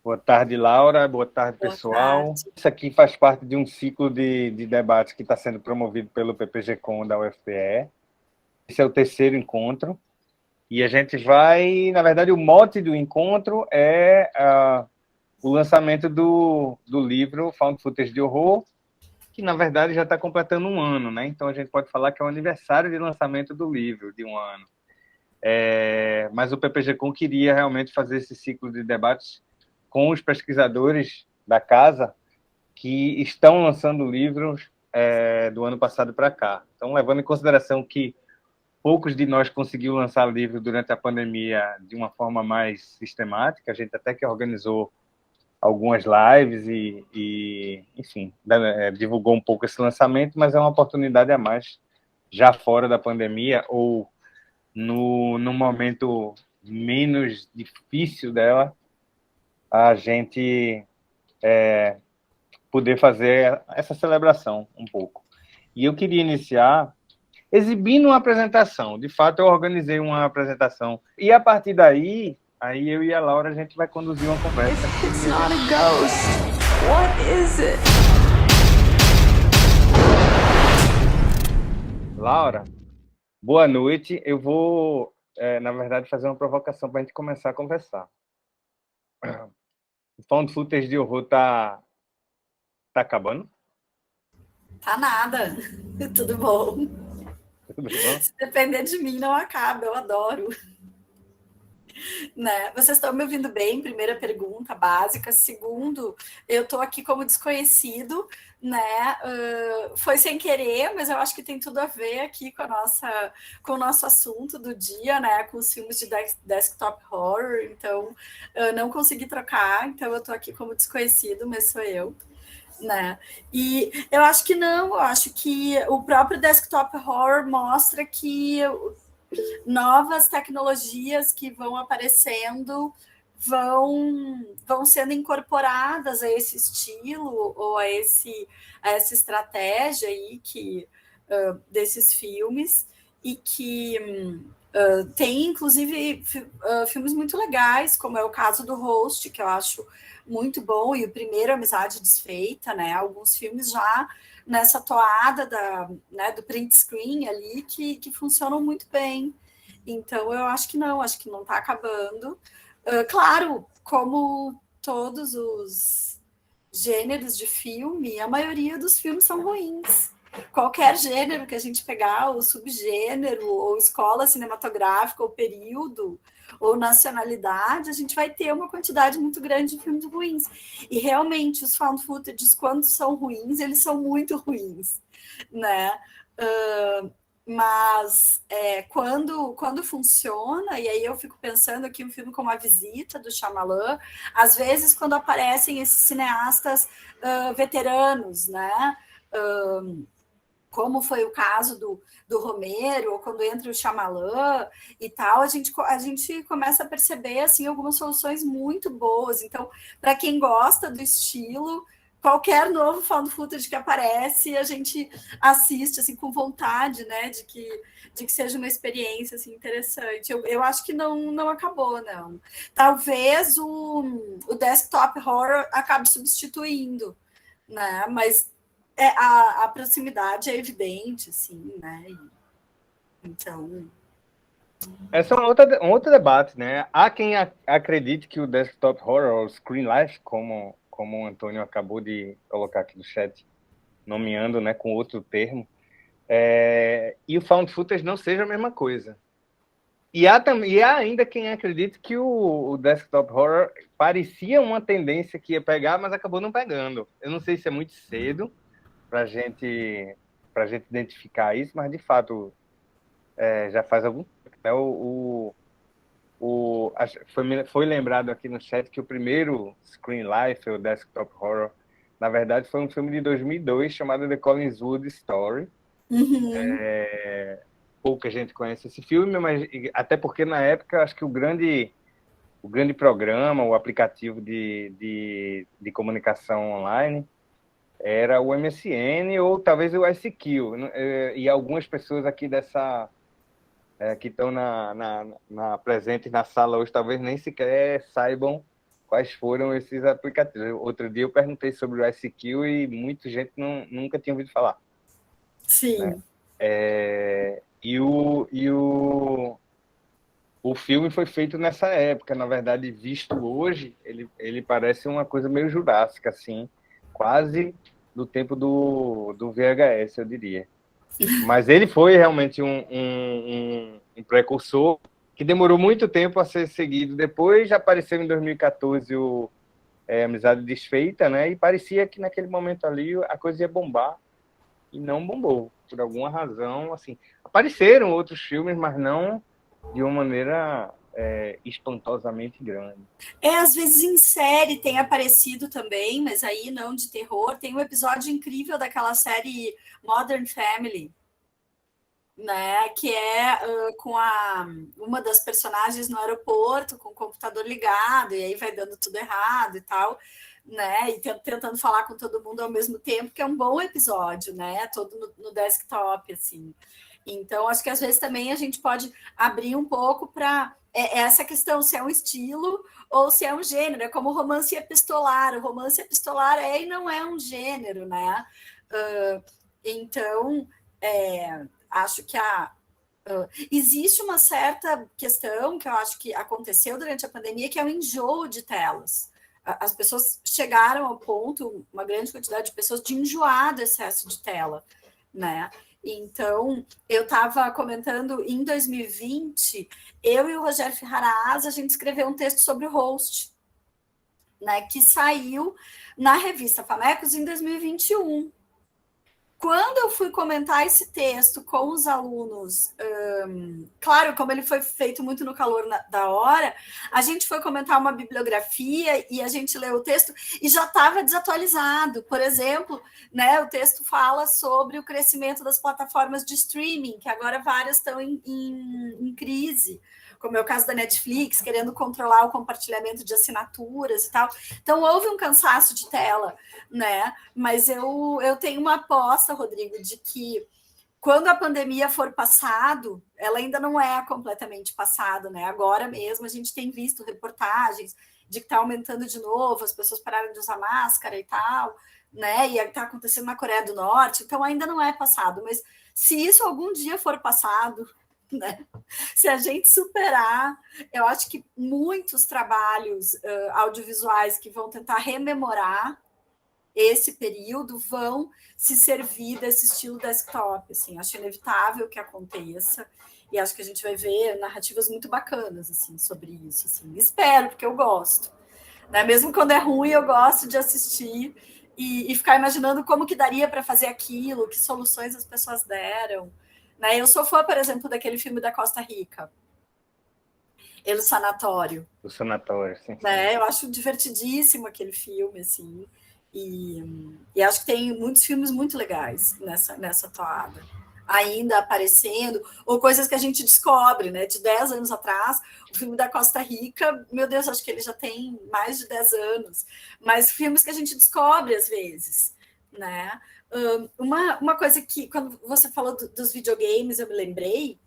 Boa tarde, Laura. Boa tarde, Boa pessoal. tarde. Isso aqui faz parte de um ciclo de debates que está sendo promovido pelo PPG-Com da UFPE. Esse é o terceiro encontro. E a gente vai... Na verdade, o mote do encontro é o lançamento do livro Found Footage de Horror, que, na verdade, já está completando um ano, né? Então, a gente pode falar que é o aniversário de lançamento do livro, de um ano. Mas o PPG-Com queria realmente fazer esse ciclo de debates com os pesquisadores da casa que estão lançando livros do ano passado para cá. Então, levando em consideração que poucos de nós conseguiu lançar livro durante a pandemia de uma forma mais sistemática, a gente até que organizou algumas lives enfim, divulgou um pouco esse lançamento, mas é uma oportunidade a mais, já fora da pandemia, ou no momento menos difícil dela, a gente poder fazer essa celebração um pouco. E eu queria iniciar exibindo uma apresentação. De fato, eu organizei uma apresentação. E a partir daí, aí eu e a Laura, a gente vai conduzir uma conversa. It's not a ghost. What is it? Laura, boa noite. Eu vou, na verdade, fazer uma provocação para a gente começar a conversar. O Found Footage de Horror tá acabando? Tá nada. Tudo bom. Tudo bom? Se depender de mim, não acaba. Eu adoro. Né? Vocês estão me ouvindo bem? Primeira pergunta básica. Segundo, eu estou aqui como desconhecido, né? Foi sem querer, mas eu acho que tem tudo a ver aqui com o nosso assunto do dia, né? Com os filmes de desktop horror. Então, eu não consegui trocar, então eu estou aqui como desconhecido, mas sou eu. Né? E eu acho que não, eu acho que o próprio desktop horror mostra que novas tecnologias que vão aparecendo vão sendo incorporadas a esse estilo ou a essa estratégia aí desses filmes e que tem inclusive filmes muito legais, como é o caso do Host, que eu acho muito bom, e o primeiro Amizade Desfeita, né? Alguns filmes já nessa toada do print screen ali que funcionam muito bem. Então, eu acho que não está acabando. Claro, como todos os gêneros de filme, a maioria dos filmes são ruins. Qualquer gênero que a gente pegar, ou subgênero, ou escola cinematográfica, ou período, ou nacionalidade, a gente vai ter uma quantidade muito grande de filmes ruins. E realmente, os found footages, quando são ruins, eles são muito ruins, né? Mas quando funciona, e aí eu fico pensando aqui um filme como A Visita, do Shyamalan, às vezes quando aparecem esses cineastas veteranos, né? Como foi o caso do Romero, ou quando entra o Shyamalan e tal, a gente começa a perceber assim, algumas soluções muito boas. Então, para quem gosta do estilo, qualquer novo found footage que aparece, a gente assiste assim, com vontade, né, de que seja uma experiência assim, interessante. Eu acho que não acabou, não. Talvez o desktop horror acabe substituindo, né? Mas a proximidade é evidente, assim, né? Então. Esse é um outro debate, né? Há quem acredite que o desktop horror, ou screen life, como o Antônio acabou de colocar aqui no chat, nomeando, né, com outro termo, e o found footage não seja a mesma coisa. E há ainda quem acredite que o desktop horror parecia uma tendência que ia pegar, mas acabou não pegando. Eu não sei se é muito cedo para gente identificar isso, mas de fato já faz algum tempo. Né? Foi lembrado aqui no chat que o primeiro Screen Life, o desktop horror, na verdade foi um filme de 2002 chamado The Collingswood Story. Uhum. Pouca gente conhece esse filme, mas até porque na época acho que o grande programa, o aplicativo de comunicação online era o MSN ou talvez o ICQ. E algumas pessoas aqui que estão presentes na sala hoje talvez nem sequer saibam quais foram esses aplicativos. Outro dia eu perguntei sobre o ICQ e muita gente nunca tinha ouvido falar. Sim. Né? O filme foi feito nessa época, na verdade, visto hoje, ele parece uma coisa meio jurássica, assim, quase do tempo do VHS, eu diria. Mas ele foi realmente um precursor que demorou muito tempo a ser seguido. Depois já apareceu em 2014 o Amizade Desfeita, né? E parecia que naquele momento ali a coisa ia bombar e não bombou, por alguma razão. Assim, apareceram outros filmes, mas não de uma maneira espantosamente grande. Às vezes em série tem aparecido também, mas aí não de terror. Tem um episódio incrível daquela série Modern Family, né, que é com uma das personagens no aeroporto, com o computador ligado, e aí vai dando tudo errado e tal, né, e tentando falar com todo mundo ao mesmo tempo, que é um bom episódio, né, todo no desktop, assim. Então, acho que às vezes também a gente pode abrir um pouco para essa questão, se é um estilo ou se é um gênero, é como o romance epistolar. O romance epistolar e não é um gênero, né? Então, acho que existe uma certa questão que eu acho que aconteceu durante a pandemia, que é o enjoo de telas. As pessoas chegaram ao ponto, uma grande quantidade de pessoas, de enjoar do excesso de tela, né? Então, eu estava comentando, em 2020, eu e o Rogério Ferraraz, a gente escreveu um texto sobre o host, né, que saiu na revista Famecos em 2021. Quando eu fui comentar esse texto com os alunos, claro, como ele foi feito muito no calor da hora, a gente foi comentar uma bibliografia e a gente leu o texto e já estava desatualizado. Por exemplo, né, o texto fala sobre o crescimento das plataformas de streaming, que agora várias estão em crise, como é o caso da Netflix, querendo controlar o compartilhamento de assinaturas e tal. Então, houve um cansaço de tela, né? Mas eu tenho uma aposta, Rodrigo, de que quando a pandemia for passado, ela ainda não é completamente passada, né? Agora mesmo a gente tem visto reportagens de que está aumentando de novo, as pessoas pararam de usar máscara e tal, né? E está acontecendo na Coreia do Norte, então ainda não é passado. Mas se isso algum dia for passado, né? Se a gente superar, eu acho que muitos trabalhos audiovisuais que vão tentar rememorar esse período vão se servir desse estilo desktop, assim, acho inevitável que aconteça, e acho que a gente vai ver narrativas muito bacanas, assim, sobre isso, assim, espero, porque eu gosto, né? Mesmo quando é ruim, eu gosto de assistir e ficar imaginando como que daria para fazer aquilo, que soluções as pessoas deram, né? Eu sou fã, por exemplo, daquele filme da Costa Rica, El Sanatório. O Sanatório, sim. Né? Eu acho divertidíssimo aquele filme, assim, e acho que tem muitos filmes muito legais nessa toada, ainda aparecendo, ou coisas que a gente descobre, né? De 10 anos atrás, o filme da Costa Rica, meu Deus, acho que ele já tem mais de 10 anos, mas filmes que a gente descobre às vezes, né? Uma coisa que, quando você falou dos videogames, eu me lembrei,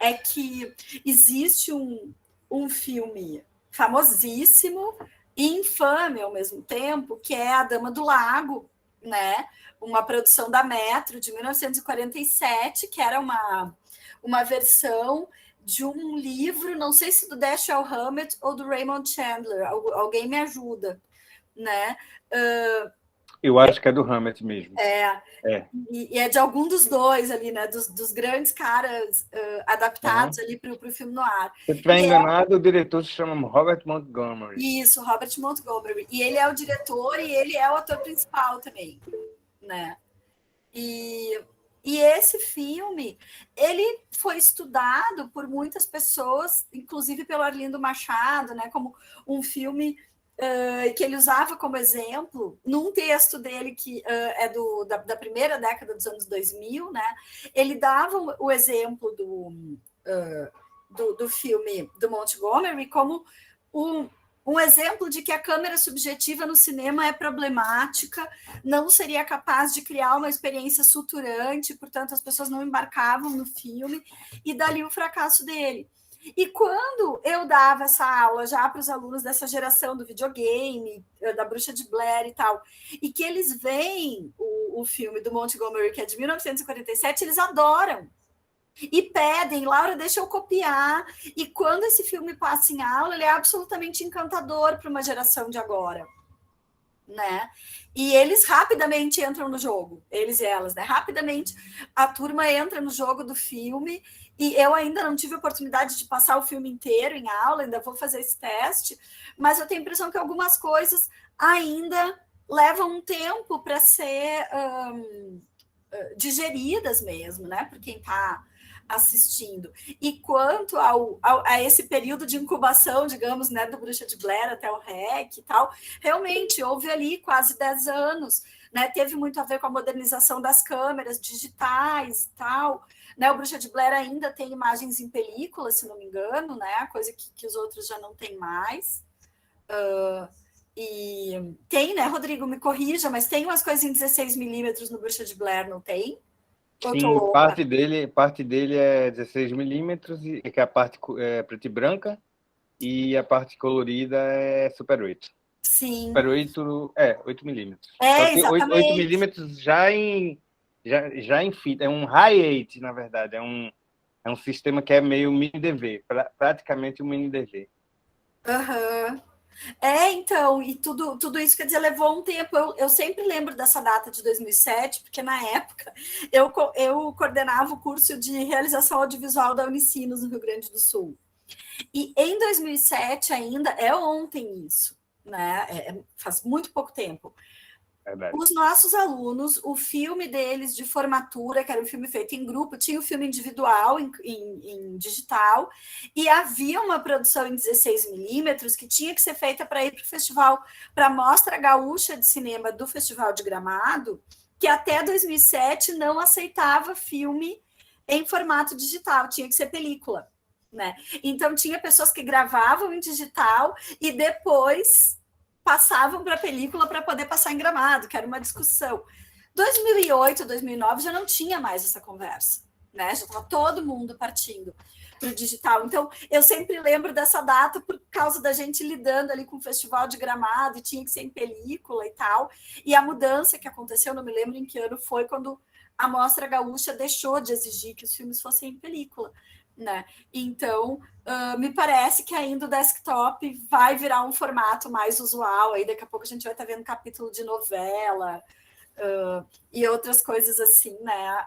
é que existe um filme famosíssimo e infame ao mesmo tempo, que é A Dama do Lago, né? Uma produção da Metro de 1947, que era uma versão de um livro, não sei se do Dashiell Hammett ou do Raymond Chandler, alguém me ajuda, né? Eu acho que é do Hammett mesmo. E é de algum dos dois ali, né? Dos grandes caras adaptados ali para o filme noir. Se eu estiver enganado, o diretor se chama Robert Montgomery. Isso, Robert Montgomery. E ele é o diretor e ele é o ator principal também, né? E esse filme, ele foi estudado por muitas pessoas, inclusive pelo Arlindo Machado, né? Como um filme que ele usava como exemplo, num texto dele que é da primeira década dos anos 2000, né? Ele dava o exemplo do filme do Montgomery como um exemplo de que a câmera subjetiva no cinema é problemática, não seria capaz de criar uma experiência suturante, portanto as pessoas não embarcavam no filme, e dali o fracasso dele. E quando eu dava essa aula já para os alunos dessa geração do videogame, da Bruxa de Blair e tal, e que eles veem o filme do Montgomery, que é de 1947, eles adoram. E pedem, Laura, deixa eu copiar. E quando esse filme passa em aula, ele é absolutamente encantador para uma geração de agora, né? E eles rapidamente entram no jogo, eles e elas, né? Rapidamente a turma entra no jogo do filme. E eu ainda não tive a oportunidade de passar o filme inteiro em aula, ainda vou fazer esse teste, mas eu tenho a impressão que algumas coisas ainda levam um tempo para ser digeridas mesmo, né? Por quem está assistindo. E quanto a esse período de incubação, digamos, né, do Bruxa de Blair até o REC e tal, realmente houve ali quase 10 anos, né? Teve muito a ver com a modernização das câmeras digitais e tal. Né, o Bruxa de Blair ainda tem imagens em película, se não me engano, né? Coisa que os outros já não têm mais. E tem, né, Rodrigo, me corrija, mas tem umas coisas em 16mm no Bruxa de Blair, não tem? Sim, parte dele é 16mm, que é a parte preta e branca, e a parte colorida é Super 8. Sim. Super 8 8mm. Só que 8 exatamente. milímetros já em fita. É um High 8, na verdade. É um sistema que é meio mini DV, praticamente um mini DV. Uhum. Então, e tudo isso, quer dizer, levou um tempo. Eu sempre lembro dessa data de 2007, porque na época eu coordenava o curso de realização audiovisual da Unicinos, no Rio Grande do Sul. E em 2007 ainda, é ontem isso, né? Faz muito pouco tempo. Verdade. Os nossos alunos, o filme deles de formatura, que era um filme feito em grupo, tinha o filme individual em digital, e havia uma produção em 16mm que tinha que ser feita para ir para o festival, para a Mostra Gaúcha de Cinema do Festival de Gramado, que até 2007 não aceitava filme em formato digital, tinha que ser película, né? Então tinha pessoas que gravavam em digital e depois passavam para a película para poder passar em Gramado, que era uma discussão. 2008, 2009 já não tinha mais essa conversa, né? Já estava todo mundo partindo para o digital. Então, eu sempre lembro dessa data por causa da gente lidando ali com o Festival de Gramado e tinha que ser em película e tal. E a mudança que aconteceu, não me lembro em que ano foi, quando a Mostra Gaúcha deixou de exigir que os filmes fossem em película, né? Então, me parece que ainda o desktop vai virar um formato mais usual. Aí daqui a pouco a gente vai estar vendo capítulo de novela e outras coisas assim, né?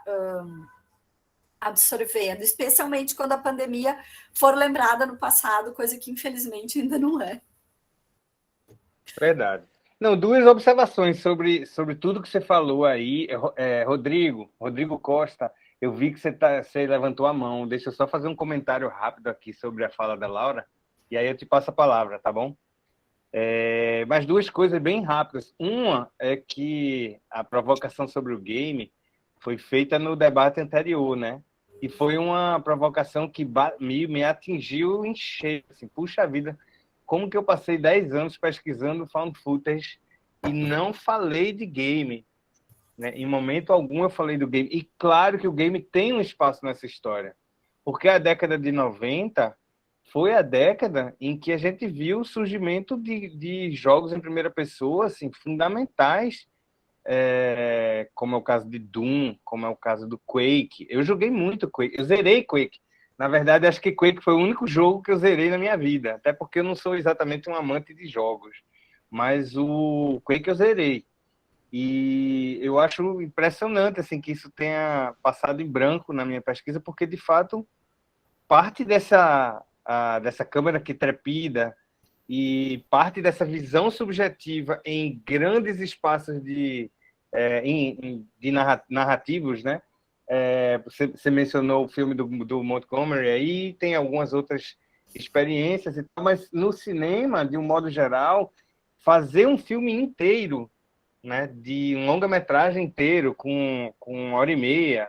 Absorvendo, especialmente quando a pandemia for lembrada no passado, coisa que infelizmente ainda não é. Verdade. Não, duas observações sobre tudo que você falou aí. Rodrigo Costa, eu vi que você levantou a mão. Deixa eu só fazer um comentário rápido aqui sobre a fala da Laura, e aí eu te passo a palavra, tá bom? Mas duas coisas bem rápidas. Uma é que a provocação sobre o game foi feita no debate anterior, né? E foi uma provocação que me atingiu em cheio. Assim, puxa vida, como que eu passei 10 anos pesquisando found footage e não falei de game? Né? Em momento algum eu falei do game. E claro que o game tem um espaço nessa história. Porque a década de 90 foi a década em que a gente viu o surgimento de jogos em primeira pessoa assim, fundamentais, como é o caso de Doom, como é o caso do Quake. Eu joguei muito Quake, eu zerei Quake. Na verdade, acho que Quake foi o único jogo que eu zerei na minha vida, até porque eu não sou exatamente um amante de jogos, mas o Quake eu zerei. E eu acho impressionante assim, que isso tenha passado em branco na minha pesquisa, porque, de fato, parte dessa câmera que trepida e parte dessa visão subjetiva em grandes espaços narrativos, né? Você mencionou o filme do Montgomery, aí tem algumas outras experiências, mas no cinema, de um modo geral, fazer um filme inteiro, né, de um longa-metragem inteiro, com 1h30,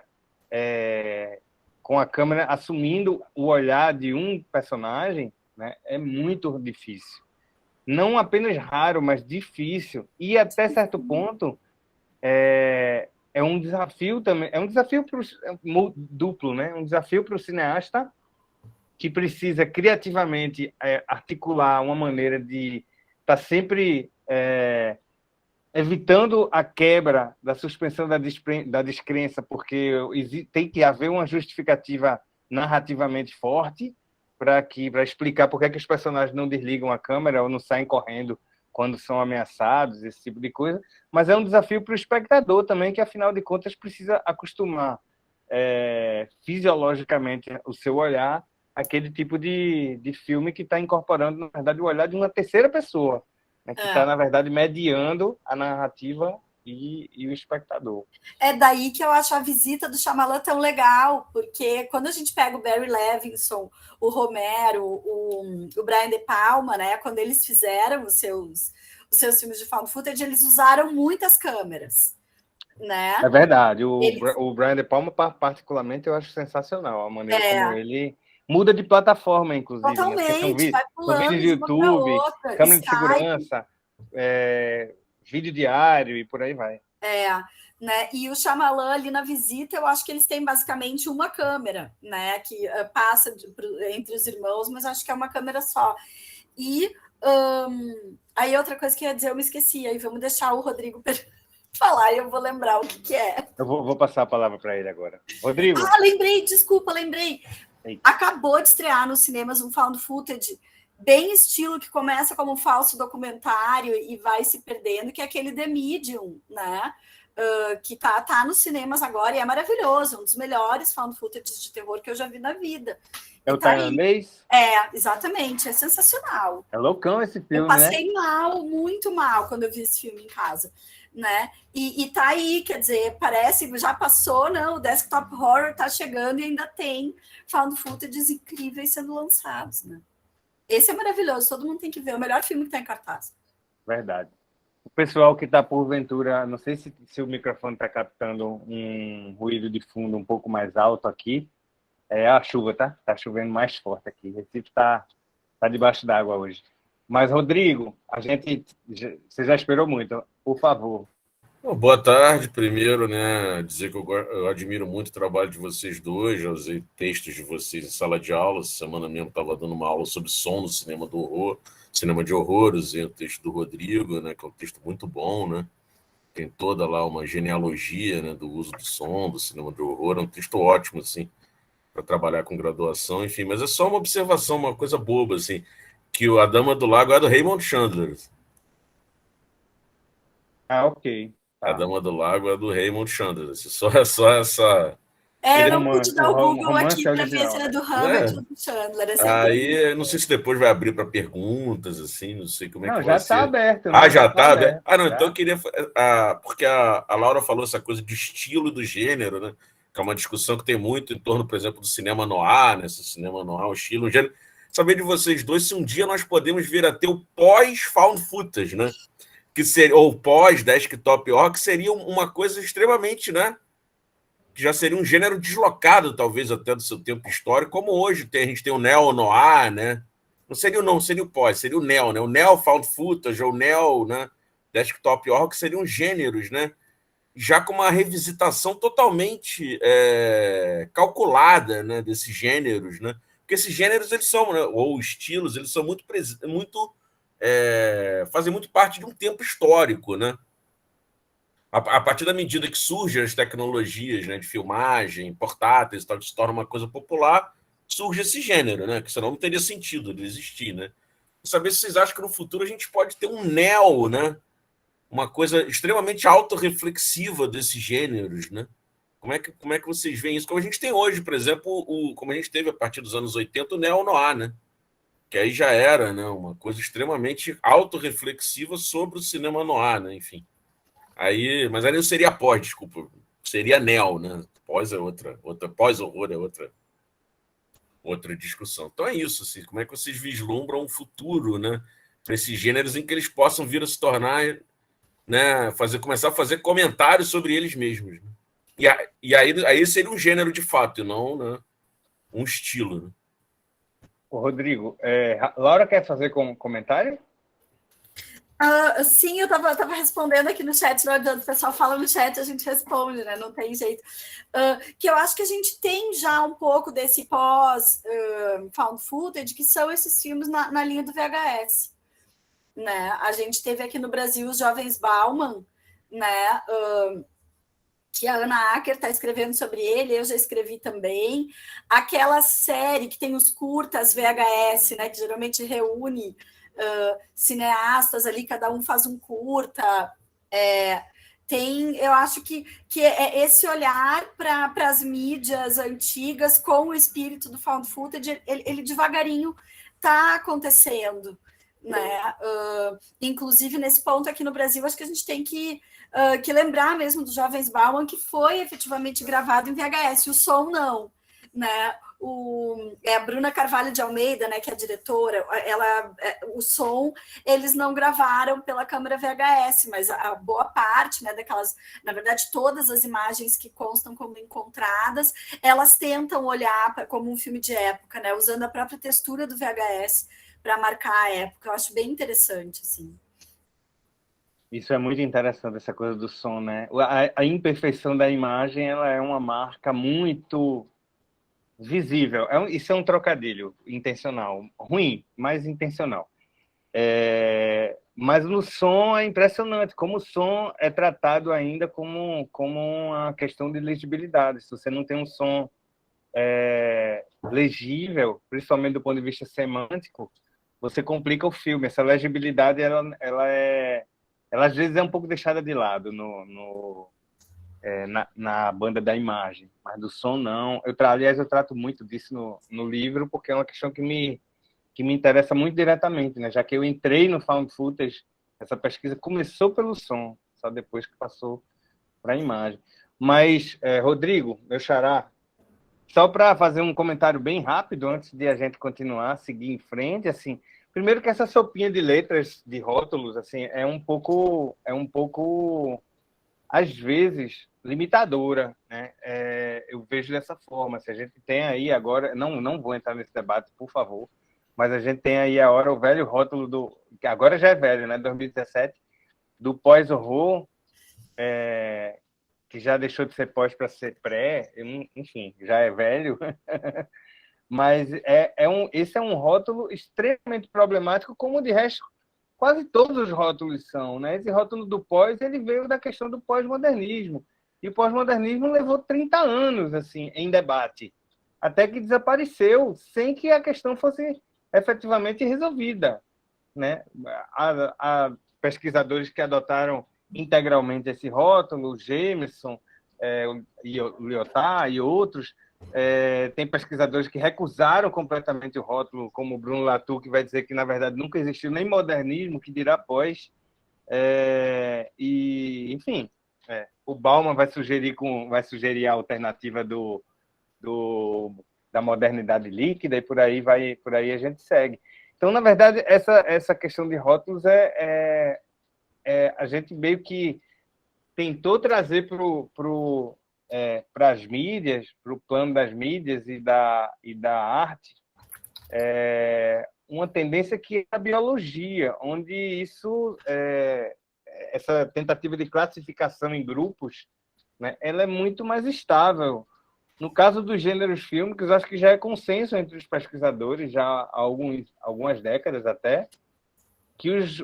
com a câmera assumindo o olhar de um personagem, né, é muito difícil. Não apenas raro, mas difícil. E até certo ponto é um desafio também, é um desafio duplo, né? Um desafio para o cineasta que precisa criativamente articular uma maneira de estar sempre evitando a quebra da suspensão da descrença, porque tem que haver uma justificativa narrativamente forte para explicar por que os personagens não desligam a câmera ou não saem correndo quando são ameaçados, esse tipo de coisa. Mas é um desafio para o espectador também, que, afinal de contas, precisa acostumar fisiologicamente o seu olhar àquele tipo de filme que está incorporando, na verdade, o olhar de uma terceira pessoa, né, que está, na verdade, mediando a narrativa e o espectador. É daí que eu acho a visita do Shyamalan tão legal, porque quando a gente pega o Barry Levinson, o Romero, o Brian De Palma, né, quando eles fizeram os seus filmes de found footage, eles usaram muitas câmeras, né? É verdade. O Brian De Palma, particularmente, eu acho sensacional a maneira como ele muda de plataforma, inclusive. Totalmente, né? vai pulando São vídeos de YouTube, outra, câmera de segurança, vídeo diário e por aí vai. Né? E o Shyamalan ali na visita, eu acho que eles têm basicamente uma câmera, né? Que passa entre os irmãos, mas acho que é uma câmera só. E aí outra coisa que eu ia dizer, eu me esqueci, aí vamos deixar o Rodrigo falar e eu vou lembrar o que é. Eu vou passar a palavra para ele agora. Rodrigo. Lembrei. Eita. Acabou de estrear nos cinemas um found footage bem estilo que começa como um falso documentário e vai se perdendo, que é aquele The Medium, né? Que tá nos cinemas agora e é maravilhoso, um dos melhores found footage de terror que eu já vi na vida. É o tailandês? Exatamente, é sensacional. É loucão esse filme, eu passei mal, muito mal, quando eu vi esse filme em casa, né? E tá aí, quer dizer, parece, já passou, não, o Desktop Horror tá chegando e ainda tem found footages incríveis sendo lançados, né? Esse é maravilhoso, todo mundo tem que ver, o melhor filme que tá em cartaz. Verdade. O pessoal que está porventura, não sei se o microfone está captando um ruído de fundo um pouco mais alto aqui, é a chuva, tá? Está chovendo mais forte aqui. Recife está debaixo d'água hoje. Mas, Rodrigo, você já esperou muito, por favor. Boa tarde, primeiro, né? Dizer que eu admiro muito o trabalho de vocês dois, já usei textos de vocês em sala de aula, essa semana mesmo estava dando uma aula sobre som no cinema do horror, cinema de horror, usei o texto do Rodrigo, né? Que é um texto muito bom, né? Tem toda lá uma genealogia, né, do uso do som, do cinema de horror, é um texto ótimo, assim, para trabalhar com graduação, enfim, mas é só uma observação, uma coisa boba, assim, que A Dama do Lago é do Raymond Chandler. Ok. A Dama do Lago é do Raymond Chandler. Só essa. Eu não pude dar o Google aqui para ver se era do Hammett ou do Chandler. Aí, não sei se depois vai abrir para perguntas, assim, não sei como é que vai ser. Já está aberto. Né? Já está aberto? Não, então eu queria... porque a Laura falou essa coisa de estilo do gênero, né? Que é uma discussão que tem muito em torno, por exemplo, do cinema noir, né? Esse cinema noir, o estilo, o gênero. Saber de vocês dois se um dia nós podemos vir a ter o pós-found footage, né? Que seria, ou pós-desktop horror, que seria uma coisa extremamente, né? Que já seria um gênero deslocado, talvez, até do seu tempo histórico, como hoje a gente tem o neo-noir, né? Não seria o pós, seria o neo, né? O neo-found footage, ou neo, né? Desktop horror, que seriam gêneros, né? Já com uma revisitação totalmente calculada, né? Desses gêneros, né? Porque esses gêneros, eles são, né? Ou estilos, eles são muito fazem muito parte de um tempo histórico, né? A partir da medida que surgem as tecnologias, né, de filmagem, portáteis, tal, que se torna uma coisa popular, surge esse gênero, né? Que senão não teria sentido ele existir, né? Saber se vocês acham que no futuro a gente pode ter um neo, né? Uma coisa extremamente autorreflexiva desses gêneros, né? Como é que vocês veem isso? Como a gente tem hoje, por exemplo, como a gente teve a partir dos anos 80, o neo-noir, né? Que aí já era, né, uma coisa extremamente autorreflexiva sobre o cinema noir, né? Enfim. Mas aí não seria pós, desculpa. Seria neo, né? Pós é outra pós-horror é outra discussão. Então é isso, assim, como é que vocês vislumbram um futuro, né? Para esses gêneros em que eles possam vir a se tornar, né? Começar a fazer comentários sobre eles mesmos. Né? E aí seria um gênero de fato, e não, né, um estilo, né? Rodrigo, Laura quer fazer comentário? Sim, eu tava respondendo aqui no chat, não adianta, o pessoal fala no chat, a gente responde, né? Não tem jeito. Que eu acho que a gente tem já um pouco desse pós-found footage, que são esses filmes na linha do VHS. Né? A gente teve aqui no Brasil os Jovens Bauman, né? Que a Ana Acker está escrevendo sobre ele, eu já escrevi também. Aquela série que tem os curtas VHS, né? Que geralmente reúne cineastas ali, cada um faz um curta. Eu acho que é esse olhar para as mídias antigas com o espírito do found footage, ele devagarinho está acontecendo. Né? Inclusive, nesse ponto aqui no Brasil, acho que a gente tem que lembrar mesmo dos Jovens Bauman, que foi efetivamente gravado em VHS, o som não. Né? A Bruna Carvalho de Almeida, né, que é a diretora, o som eles não gravaram pela câmera VHS, mas a boa parte, né, daquelas, na verdade, todas as imagens que constam como encontradas, elas tentam olhar como um filme de época, né, usando a própria textura do VHS para marcar a época. Eu acho bem interessante, assim. Isso é muito interessante, essa coisa do som, né? A imperfeição da imagem, ela é uma marca muito visível. Isso é um trocadilho intencional. Ruim, mas intencional. Mas no som é impressionante, como o som é tratado ainda como uma questão de legibilidade. Se você não tem um som legível, principalmente do ponto de vista semântico, você complica o filme. Essa legibilidade, ela às vezes é um pouco deixada de lado na banda da imagem, mas do som não. Aliás, eu trato muito disso no livro, porque é uma questão que me interessa muito diretamente, né? Já que eu entrei no found footage, essa pesquisa começou pelo som, só depois que passou para a imagem. Mas, Rodrigo, meu xará, só para fazer um comentário bem rápido, antes de a gente continuar, seguir em frente, assim, primeiro que essa sopinha de letras, de rótulos, assim, é um pouco, às vezes, limitadora, né? Eu vejo dessa forma. Se a gente tem aí agora, não vou entrar nesse debate, por favor, mas a gente tem aí agora o velho rótulo que agora já é velho, né? 2017, do pós-horror, que já deixou de ser pós para ser pré, enfim, já é velho. Mas esse é um rótulo extremamente problemático, como de resto quase todos os rótulos são, né? Esse rótulo do pós, ele veio da questão do pós-modernismo. E o pós-modernismo levou 30 anos assim em debate, até que desapareceu, sem que a questão fosse efetivamente resolvida, né? Há pesquisadores que adotaram integralmente esse rótulo, o Jameson, o Lyotard e outros. Tem pesquisadores que recusaram completamente o rótulo, como o Bruno Latour, que vai dizer que, na verdade, nunca existiu nem modernismo, que dirá pós. Enfim, o Bauman vai sugerir a alternativa da modernidade líquida, e por aí a gente segue. Então, na verdade, essa questão de rótulos a gente meio que tentou trazer para as mídias, para o plano das mídias e da arte, uma tendência que é a biologia, onde essa tentativa de classificação em grupos, né, ela é muito mais estável. No caso dos gêneros fílmicos, acho que já é consenso entre os pesquisadores, já há algumas décadas até, que os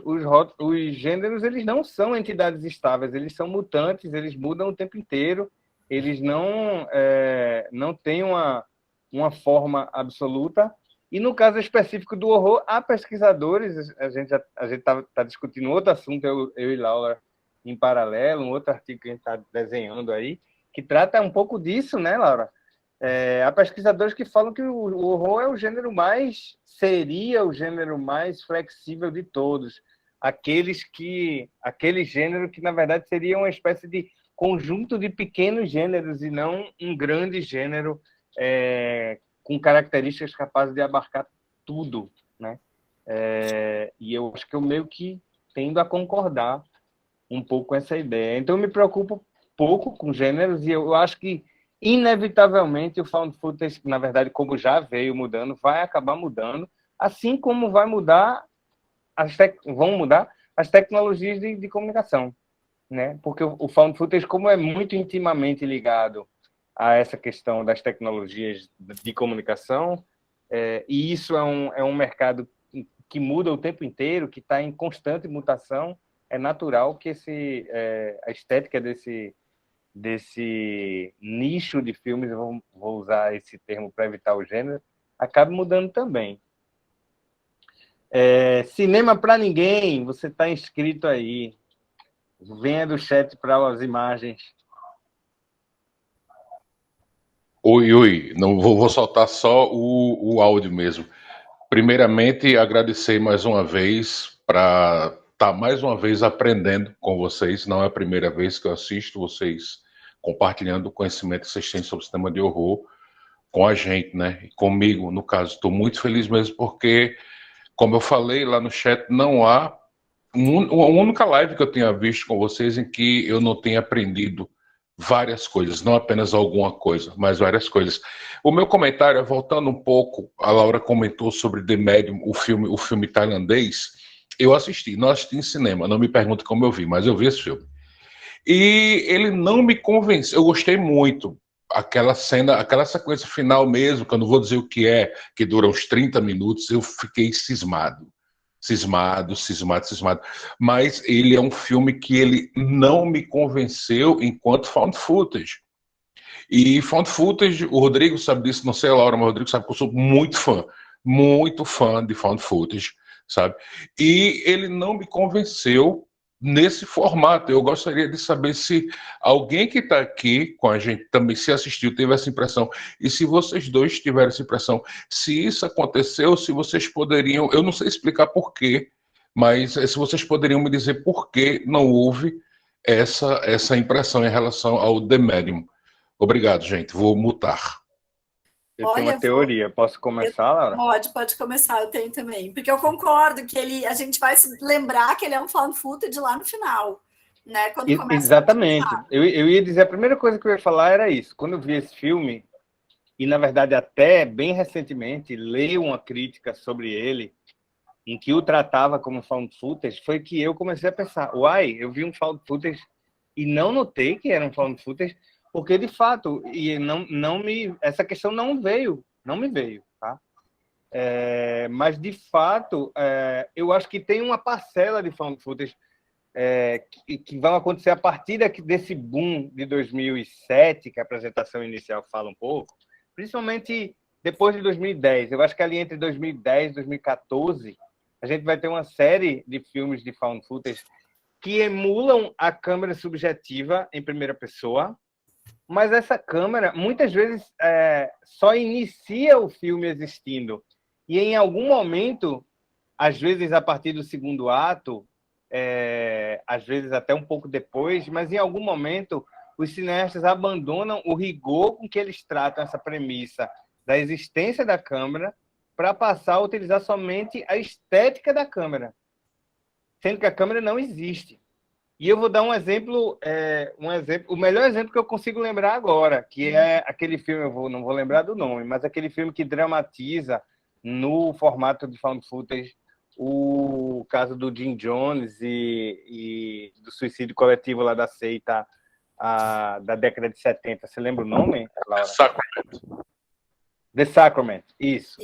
gêneros eles não são entidades estáveis, eles são mutantes, eles mudam o tempo inteiro, eles não têm uma forma absoluta. E no caso específico do horror, há pesquisadores, a gente está discutindo outro assunto, eu e Laura, em paralelo, um outro artigo que a gente está desenhando aí, que trata um pouco disso, né, Laura? Há pesquisadores que falam que o horror seria o gênero mais flexível de todos, aquele gênero que, na verdade, seria uma espécie de conjunto de pequenos gêneros e não um grande gênero com características capazes de abarcar tudo, né? E eu acho que eu meio que tendo a concordar um pouco com essa ideia. Então, eu me preocupo pouco com gêneros e eu acho que, inevitavelmente, o found footage, na verdade, como já veio mudando, vai acabar mudando, assim como vão mudar as tecnologias de comunicação, né? Porque o found footage, como é muito intimamente ligado a essa questão das tecnologias de comunicação, e isso é um mercado que muda o tempo inteiro, que está em constante mutação, é natural que a estética desse nicho de filmes, eu vou usar esse termo para evitar o gênero, acabe mudando também. Cinema para ninguém, você está inscrito aí. Venha do chat para as imagens. Oi, não vou soltar só o áudio mesmo. Primeiramente, agradecer mais uma vez para estar mais uma vez aprendendo com vocês. Não é a primeira vez que eu assisto vocês compartilhando o conhecimento que vocês têm sobre o cinema de horror com a gente, né? E comigo, no caso. Estou muito feliz mesmo porque, como eu falei lá no chat, não há uma única live que eu tenha visto com vocês em que eu não tenha aprendido várias coisas, não apenas alguma coisa, mas várias coisas. O meu comentário, voltando um pouco, a Laura comentou sobre The Medium, o filme tailandês. Eu assisti, não assisti em cinema, não me pergunte como eu vi, mas eu vi esse filme. E ele não me convenceu, eu gostei muito. Aquela cena, aquela sequência final mesmo, que eu não vou dizer o que é, que dura uns 30 minutos, eu fiquei cismado. Cismado. Mas ele é um filme que ele não me convenceu enquanto found footage. E found footage, o Rodrigo sabe disso, não sei a Laura, mas o Rodrigo sabe que eu sou muito fã de found footage, sabe? E ele não me convenceu nesse formato. Eu gostaria de saber se alguém que está aqui com a gente também, se assistiu, teve essa impressão, e se vocês dois tiveram essa impressão, se isso aconteceu, se vocês poderiam, eu não sei explicar por quê, mas se vocês poderiam me dizer por que não houve essa impressão em relação ao The Medium. Obrigado, gente. Vou mutar. Eu tenho uma teoria. Posso começar, Laura? Pode começar, eu tenho também. Porque eu concordo que a gente vai se lembrar que ele é um found footage lá no final. Né? Quando começa exatamente. Eu ia dizer, a primeira coisa que eu ia falar era isso. Quando eu vi esse filme, e na verdade até bem recentemente, leio uma crítica sobre ele, em que o tratava como found footage, foi que eu comecei a pensar, eu vi um found footage e não notei que era um found footage, porque de fato essa questão não me veio, tá? Mas de fato eu acho que tem uma parcela de found footage que vão acontecer a partir desse boom de 2007, que a apresentação inicial fala um pouco, principalmente depois de 2010. Eu acho que ali entre 2010 e 2014 a gente vai ter uma série de filmes de found footage que emulam a câmera subjetiva em primeira pessoa, mas essa câmera, muitas vezes, só inicia o filme existindo. E, em algum momento, às vezes a partir do segundo ato, às vezes até um pouco depois, mas em algum momento os cineastas abandonam o rigor com que eles tratam essa premissa da existência da câmera para passar a utilizar somente a estética da câmera, sendo que a câmera não existe. E eu vou dar um exemplo, o melhor exemplo que eu consigo lembrar agora, que é aquele filme, não vou lembrar do nome, mas aquele filme que dramatiza no formato de found footage o caso do Jim Jones e do suicídio coletivo lá da seita da década de 70. Você lembra o nome, Laura? Sacramento. The Sacrament, isso.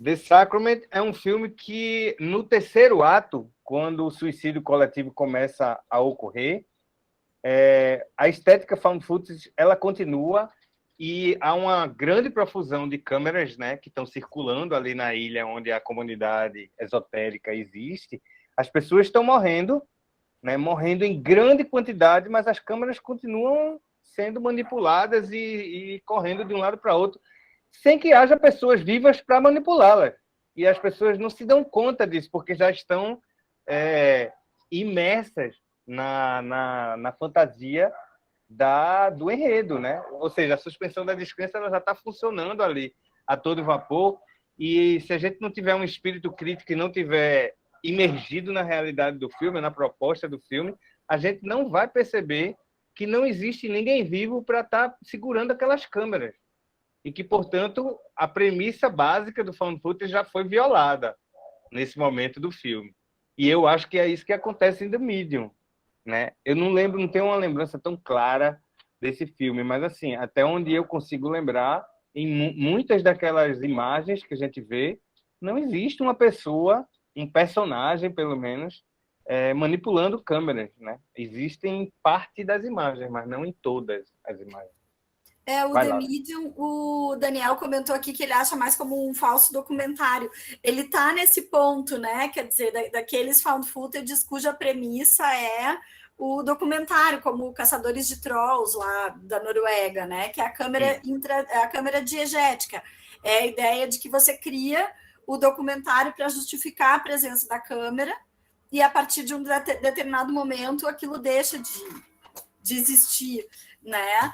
The Sacrament é um filme que, no terceiro ato, quando o suicídio coletivo começa a ocorrer, a estética found footage ela continua e há uma grande profusão de câmeras, né, que estão circulando ali na ilha onde a comunidade esotérica existe. As pessoas estão morrendo, né, morrendo em grande quantidade, mas as câmeras continuam sendo manipuladas e correndo de um lado para outro, sem que haja pessoas vivas para manipulá-las. E as pessoas não se dão conta disso, porque já estão imersas na fantasia do enredo, né? Ou seja, a suspensão da descrença ela já está funcionando ali a todo vapor, e se a gente não tiver um espírito crítico e não tiver imergido na realidade do filme, na proposta do filme, a gente não vai perceber que não existe ninguém vivo para estar segurando aquelas câmeras. E que, portanto, a premissa básica do found footage já foi violada nesse momento do filme. E eu acho que é isso que acontece em The Medium, né? Eu não lembro, não tenho uma lembrança tão clara desse filme, mas assim, até onde eu consigo lembrar, em muitas daquelas imagens que a gente vê, não existe uma pessoa, um personagem, pelo menos, manipulando câmeras, né? Existem parte das imagens, mas não em todas as imagens. O Vai The lá. Medium, o Daniel comentou aqui que ele acha mais como um falso documentário. Ele está nesse ponto, né? Quer dizer, daqueles found footage cuja premissa é o documentário, como Caçadores de Trolls, lá da Noruega, né? Que é a câmera diegética. É a ideia de que você cria o documentário para justificar a presença da câmera e, a partir de um determinado momento, aquilo deixa de existir, né?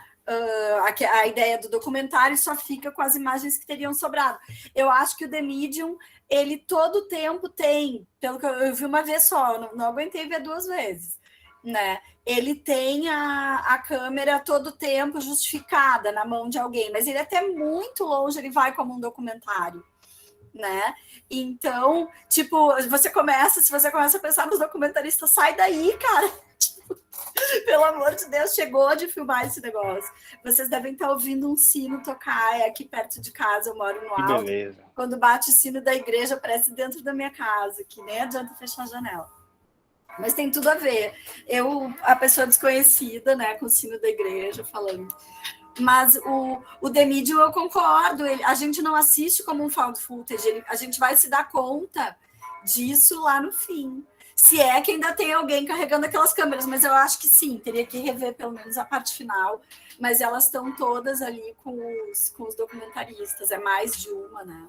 A ideia do documentário só fica com as imagens que teriam sobrado. Eu acho que o The Medium, ele todo o tempo tem, pelo que eu vi uma vez só, não aguentei ver 2 vezes, né? Ele tem a câmera todo o tempo justificada na mão de alguém, mas ele até muito longe ele vai como um documentário, né? Então, tipo, se você começa a pensar nos documentaristas, sai daí, cara. Pelo amor de Deus, chegou de filmar esse negócio. Vocês devem estar ouvindo um sino tocar, aqui perto de casa, eu moro no Que alto. beleza. Quando bate o sino da igreja, parece dentro da minha casa, que nem adianta fechar a janela. Mas tem tudo a ver. A pessoa desconhecida, né, com o sino da igreja falando. Mas o The Medium, eu concordo, a gente não assiste como um found footage, a gente vai se dar conta disso lá no fim. Se é que ainda tem alguém carregando aquelas câmeras, mas eu acho que sim, teria que rever pelo menos a parte final, mas elas estão todas ali com os documentaristas, é mais de uma, né?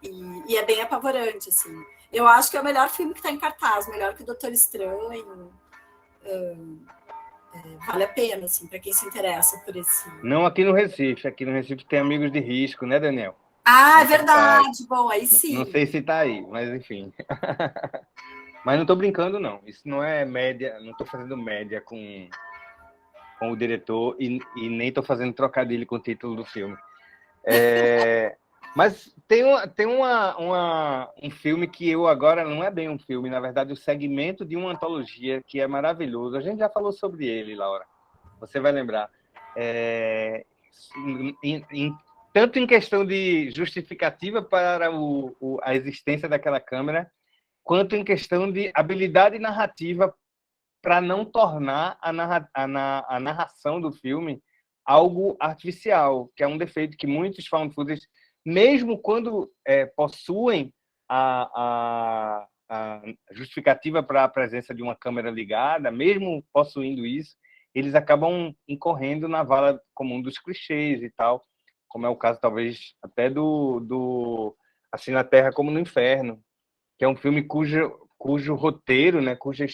E é bem apavorante, assim. Eu acho que é o melhor filme que está em cartaz, melhor que o Doutor Estranho. Vale a pena, assim, para quem se interessa por esse... Não aqui no Recife. Aqui no Recife tem Amigos de Risco, né, Daniel? Ah, é verdade. Bom, aí sim. Não sei se tá aí, mas enfim. Mas não estou brincando, não. Isso não é média, não estou fazendo média com o diretor e nem estou fazendo trocadilho com o título do filme. Mas tem um filme que eu agora não é bem um filme, na verdade, o segmento de uma antologia que é maravilhoso. A gente já falou sobre ele, Laura. Você vai lembrar. Tanto em questão de justificativa para a existência daquela câmera, quanto em questão de habilidade narrativa para não tornar a narração do filme algo artificial, que é um defeito que muitos found footage, mesmo quando possuem a justificativa para a presença de uma câmera ligada, mesmo possuindo isso, eles acabam incorrendo na vala comum dos clichês e tal, como é o caso, talvez, até do Assim na Terra como no Inferno, que é um filme cujo roteiro, né, cujo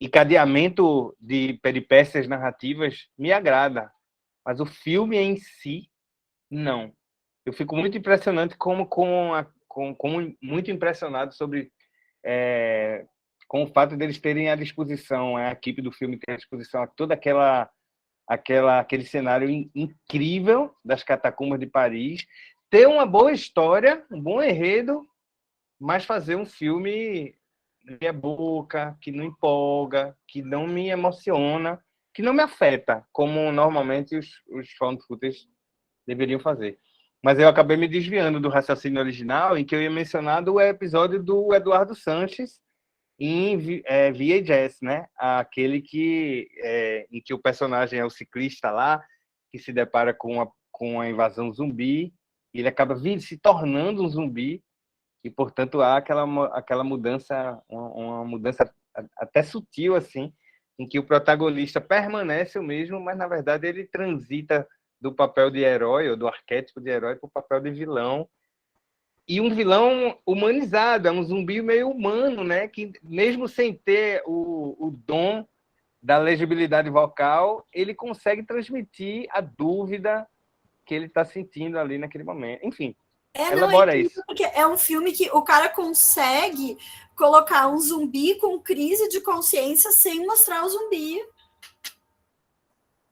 encadeamento de peripécias narrativas me agrada, mas o filme em si, não. Eu fico muito impressionante muito impressionado sobre com o fato deles terem à disposição, a equipe do filme ter à disposição toda aquele cenário incrível das catacumbas de Paris, ter uma boa história, um bom enredo, mas fazer um filme na minha boca, que não empolga, que não me emociona, que não me afeta, como normalmente os found footage deveriam fazer. Mas eu acabei me desviando do raciocínio original, em que eu ia mencionar o episódio do Eduardo Sanches em VHS, né? Aquele em que o personagem é o ciclista lá, que se depara com a invasão zumbi, e ele acaba se tornando um zumbi, e, portanto, há aquela mudança, uma mudança até sutil, assim, em que o protagonista permanece o mesmo, mas, na verdade, ele transita do papel de herói, ou do arquétipo de herói, para o papel de vilão. E um vilão humanizado, é um zumbi meio humano, né? Que, mesmo sem ter o dom da legibilidade vocal, ele consegue transmitir a dúvida que ele está sentindo ali naquele momento. Enfim. Elabora isso. Porque é um filme que o cara consegue colocar um zumbi com crise de consciência sem mostrar o zumbi.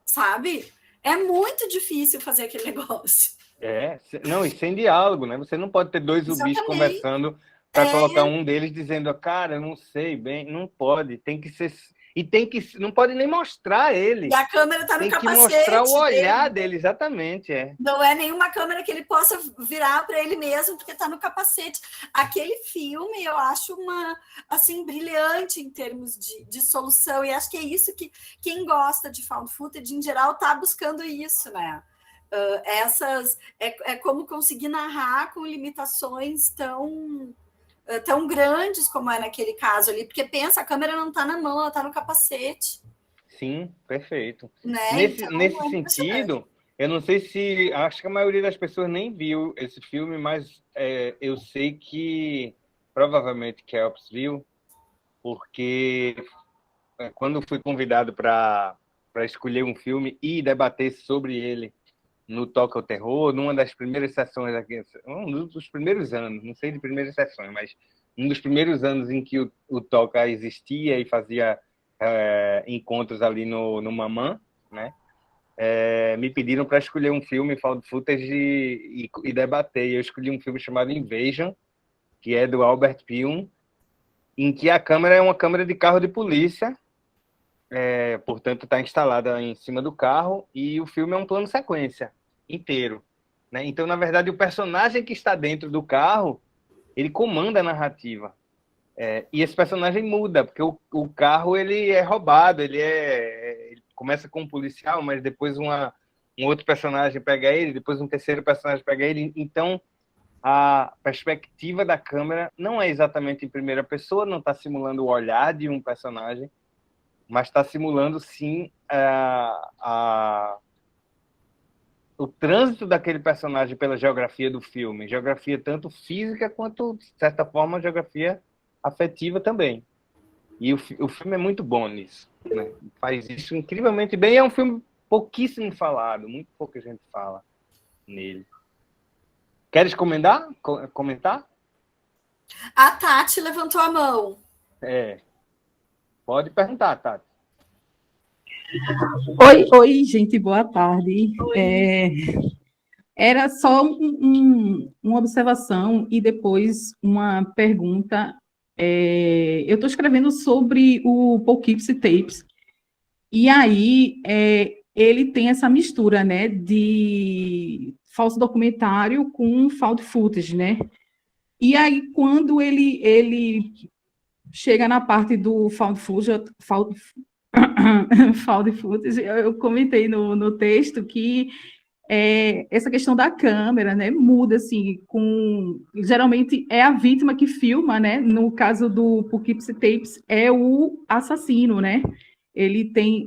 Sabe? É muito difícil fazer aquele negócio. Não, e sem diálogo, né? Você não pode ter 2 zumbis conversando para colocar um deles dizendo, cara, eu não sei bem, não pode, tem que ser... E tem que... Não pode nem mostrar ele. E a câmera tá no Tem que capacete mostrar o olhar dele. dele, exatamente, Não é nenhuma câmera que ele possa virar para ele mesmo, porque está no capacete. Aquele filme eu acho assim, brilhante em termos de solução, e acho que é isso que quem gosta de found footage, em geral, está buscando isso, né? É como conseguir narrar com limitações tão grandes como é naquele caso ali, porque pensa, a câmera não está na mão, ela está no capacete. Sim, perfeito. Né? Nesse sentido, eu não sei se... Acho que a maioria das pessoas nem viu esse filme, mas eu sei que provavelmente Kelps viu, porque quando fui convidado para escolher um filme e debater sobre ele no Toca o Terror, numa das primeiras sessões aqui, um dos primeiros anos, não sei de primeiras sessões, mas um dos primeiros anos em que o Toca existia e fazia encontros ali no Mamã, né? Me pediram para escolher um filme found footage e debater. Eu escolhi um filme chamado Invasion, que é do Albert Pyun, em que a câmera é uma câmera de carro de polícia, portanto está instalada em cima do carro, e o filme é um plano sequência inteiro, né? Então, na verdade, o personagem que está dentro do carro, ele comanda a narrativa. E esse personagem muda, porque o carro ele é roubado, ele começa com um policial, mas depois um outro personagem pega ele, depois um terceiro personagem pega ele. Então, a perspectiva da câmera não é exatamente em primeira pessoa, não está simulando o olhar de um personagem, mas está simulando, sim, o trânsito daquele personagem pela geografia do filme. Geografia tanto física quanto, de certa forma, geografia afetiva também. E o filme é muito bom nisso, né? Faz isso incrivelmente bem. É um filme pouquíssimo falado, muito pouca gente fala nele. Queres comentar? A Tati levantou a mão. Pode perguntar, Tati. Oi, gente, boa tarde. Era só uma observação e depois uma pergunta. Eu estou escrevendo sobre o Poughkeepsie Tapes, e aí ele tem essa mistura, né, de falso documentário com found footage, né? E aí, quando ele chega na parte do found footage, eu comentei no texto que essa questão da câmera, né, muda, assim, geralmente é a vítima que filma, né, no caso do Poughkeepsie Tapes, é o assassino, né, ele tem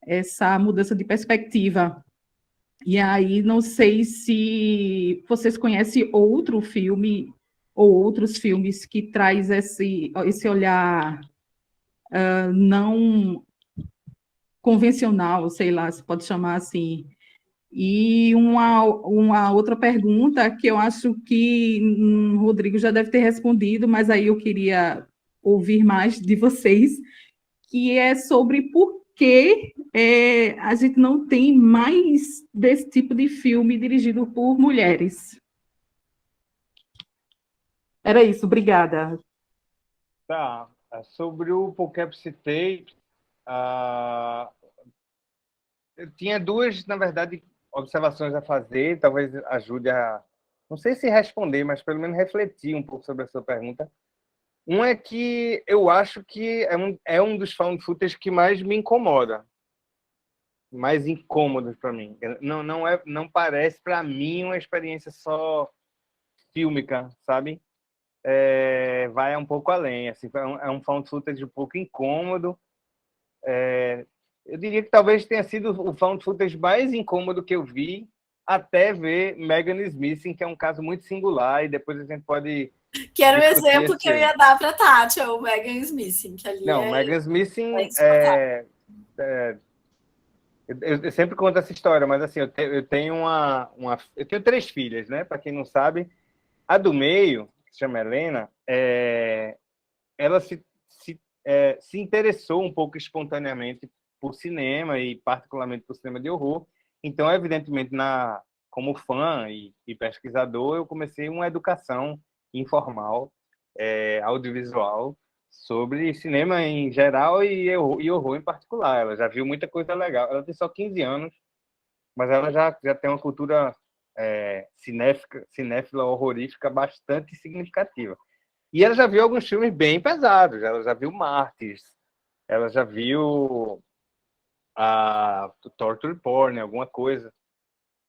essa mudança de perspectiva. E aí, não sei se vocês conhecem outro filme ou outros filmes que traz esse olhar não convencional, sei lá, se pode chamar assim. E uma outra pergunta que eu acho que o Rodrigo já deve ter respondido, mas aí eu queria ouvir mais de vocês, que é sobre por que a gente não tem mais desse tipo de filme dirigido por mulheres. Era isso, obrigada. Tá. Sobre o Poughkeepsie Tapes, eu tinha duas, na verdade, observações a fazer, talvez ajude não sei se responder, mas pelo menos refletir um pouco sobre a sua pergunta. Um é que eu acho que é um dos found footage que mais me incomoda, mais incômodos para mim. Não parece para mim uma experiência só fílmica, sabe? Vai um pouco além, assim, é um found footage um pouco incômodo. Eu diria que talvez tenha sido o found footage mais incômodo que eu vi até ver Megan Smith, que é um caso muito singular, e depois a gente pode... Que era o exemplo que eu ia dar para a Tati, o Megan Smith, que ali Megan Smith eu sempre conto essa história, mas assim, eu tenho eu tenho 3 filhas, né? Para quem não sabe, a do meio, que se chama Helena, ela se interessou um pouco espontaneamente por cinema e particularmente por cinema de horror. Então, evidentemente, como fã e pesquisador, eu comecei uma educação informal, audiovisual, sobre cinema em geral e horror em particular. Ela já viu muita coisa legal. Ela tem só 15 anos, mas ela já tem uma cultura cinéfila horrorífica bastante significativa. E ela já viu alguns filmes bem pesados. Ela já viu Mártires, ela já viu a Torture Porn, alguma coisa.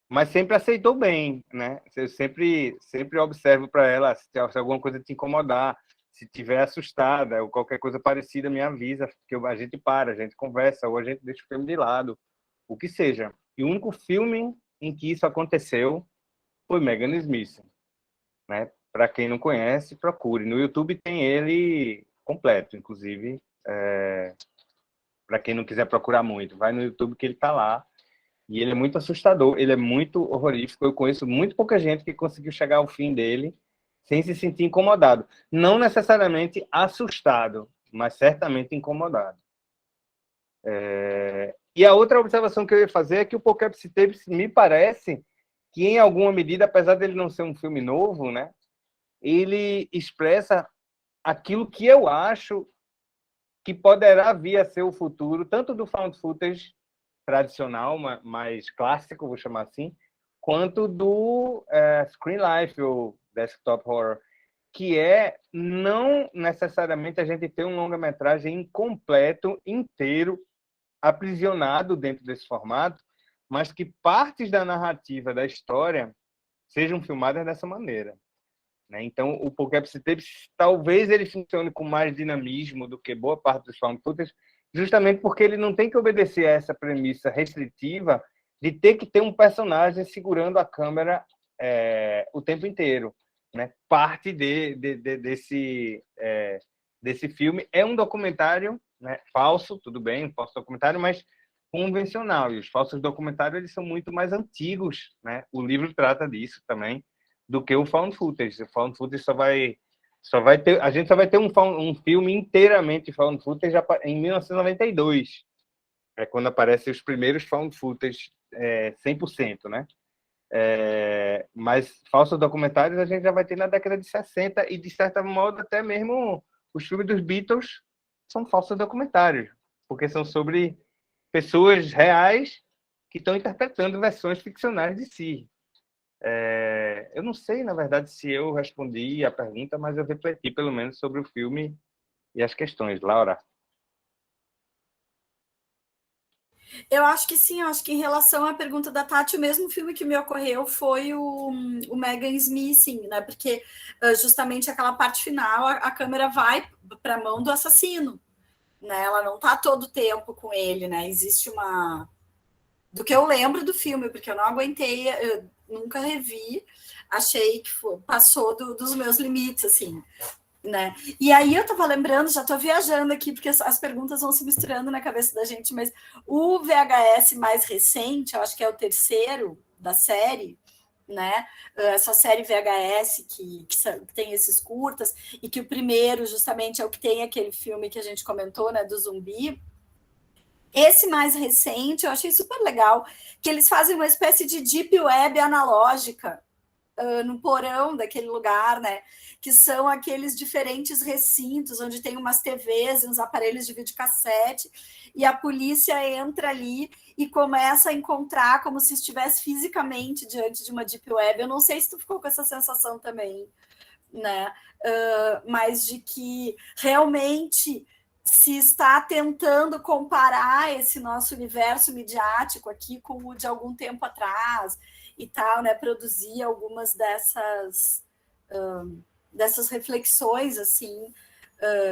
Mas sempre aceitou bem, né? Eu sempre observo para ela se alguma coisa te incomodar, se tiver assustada ou qualquer coisa parecida, me avisa, que a gente para, a gente conversa, ou a gente deixa o filme de lado, o que seja. E o único filme em que isso aconteceu foi Megan Smith, né? Para quem não conhece, procure. No YouTube tem ele completo, inclusive. Para quem não quiser procurar muito, vai no YouTube que ele está lá. E ele é muito assustador, ele é muito horrorífico. Eu conheço muito pouca gente que conseguiu chegar ao fim dele sem se sentir incomodado. Não necessariamente assustado, mas certamente incomodado. E a outra observação que eu ia fazer é que o Poughkeepsie Tapes me parece que, em alguma medida, apesar dele não ser um filme novo, né, ele expressa aquilo que eu acho que poderá vir a ser o futuro, tanto do found footage tradicional, mais clássico, vou chamar assim, quanto do Screen Life, ou Desktop Horror, que é não necessariamente a gente ter um longa-metragem incompleto, inteiro, aprisionado dentro desse formato, mas que partes da narrativa, da história, sejam filmadas dessa maneira. Né? Então, o Poughkeepsie Tapes, talvez ele funcione com mais dinamismo do que boa parte dos found footage, justamente porque ele não tem que obedecer a essa premissa restritiva de ter que ter um personagem segurando a câmera o tempo inteiro. Né? Parte desse filme é um documentário, né? Falso, tudo bem, um falso documentário, mas convencional. E os falsos documentários eles são muito mais antigos. Né? O livro trata disso também, do que o found footage. O found footage a gente só vai ter um filme inteiramente found footage em 1992, quando aparecem os primeiros found footage 100%, né? Mas falsos documentários a gente já vai ter na década de 60 e, de certa modo, até mesmo os filmes dos Beatles são falsos documentários, porque são sobre pessoas reais que estão interpretando versões ficcionais de si. Eu não sei, na verdade, se eu respondi a pergunta, mas eu refleti, pelo menos, sobre o filme e as questões. Laura? Eu acho que sim, eu acho que em relação à pergunta da Tati, o mesmo filme que me ocorreu foi o Megan Smith, sim, né? Porque justamente aquela parte final, a câmera vai para a mão do assassino, né? Ela não está todo o tempo com ele, né? Existe uma... Do que eu lembro do filme, porque eu não aguentei, eu nunca revi, achei que passou dos meus limites, assim, né? E aí eu tava lembrando, já tô viajando aqui, porque as perguntas vão se misturando na cabeça da gente, mas o VHS mais recente, eu acho que é o terceiro da série, né? Essa série VHS que tem esses curtas, e que o primeiro justamente é o que tem aquele filme que a gente comentou, né, do zumbi. Esse mais recente, eu achei super legal, que eles fazem uma espécie de deep web analógica no porão daquele lugar, né? Que são aqueles diferentes recintos onde tem umas TVs e uns aparelhos de videocassete, e a polícia entra ali e começa a encontrar como se estivesse fisicamente diante de uma deep web. Eu não sei se tu ficou com essa sensação também, né? Mas de que realmente se está tentando comparar esse nosso universo midiático aqui com o de algum tempo atrás e tal, né? Produzir algumas dessas reflexões, assim,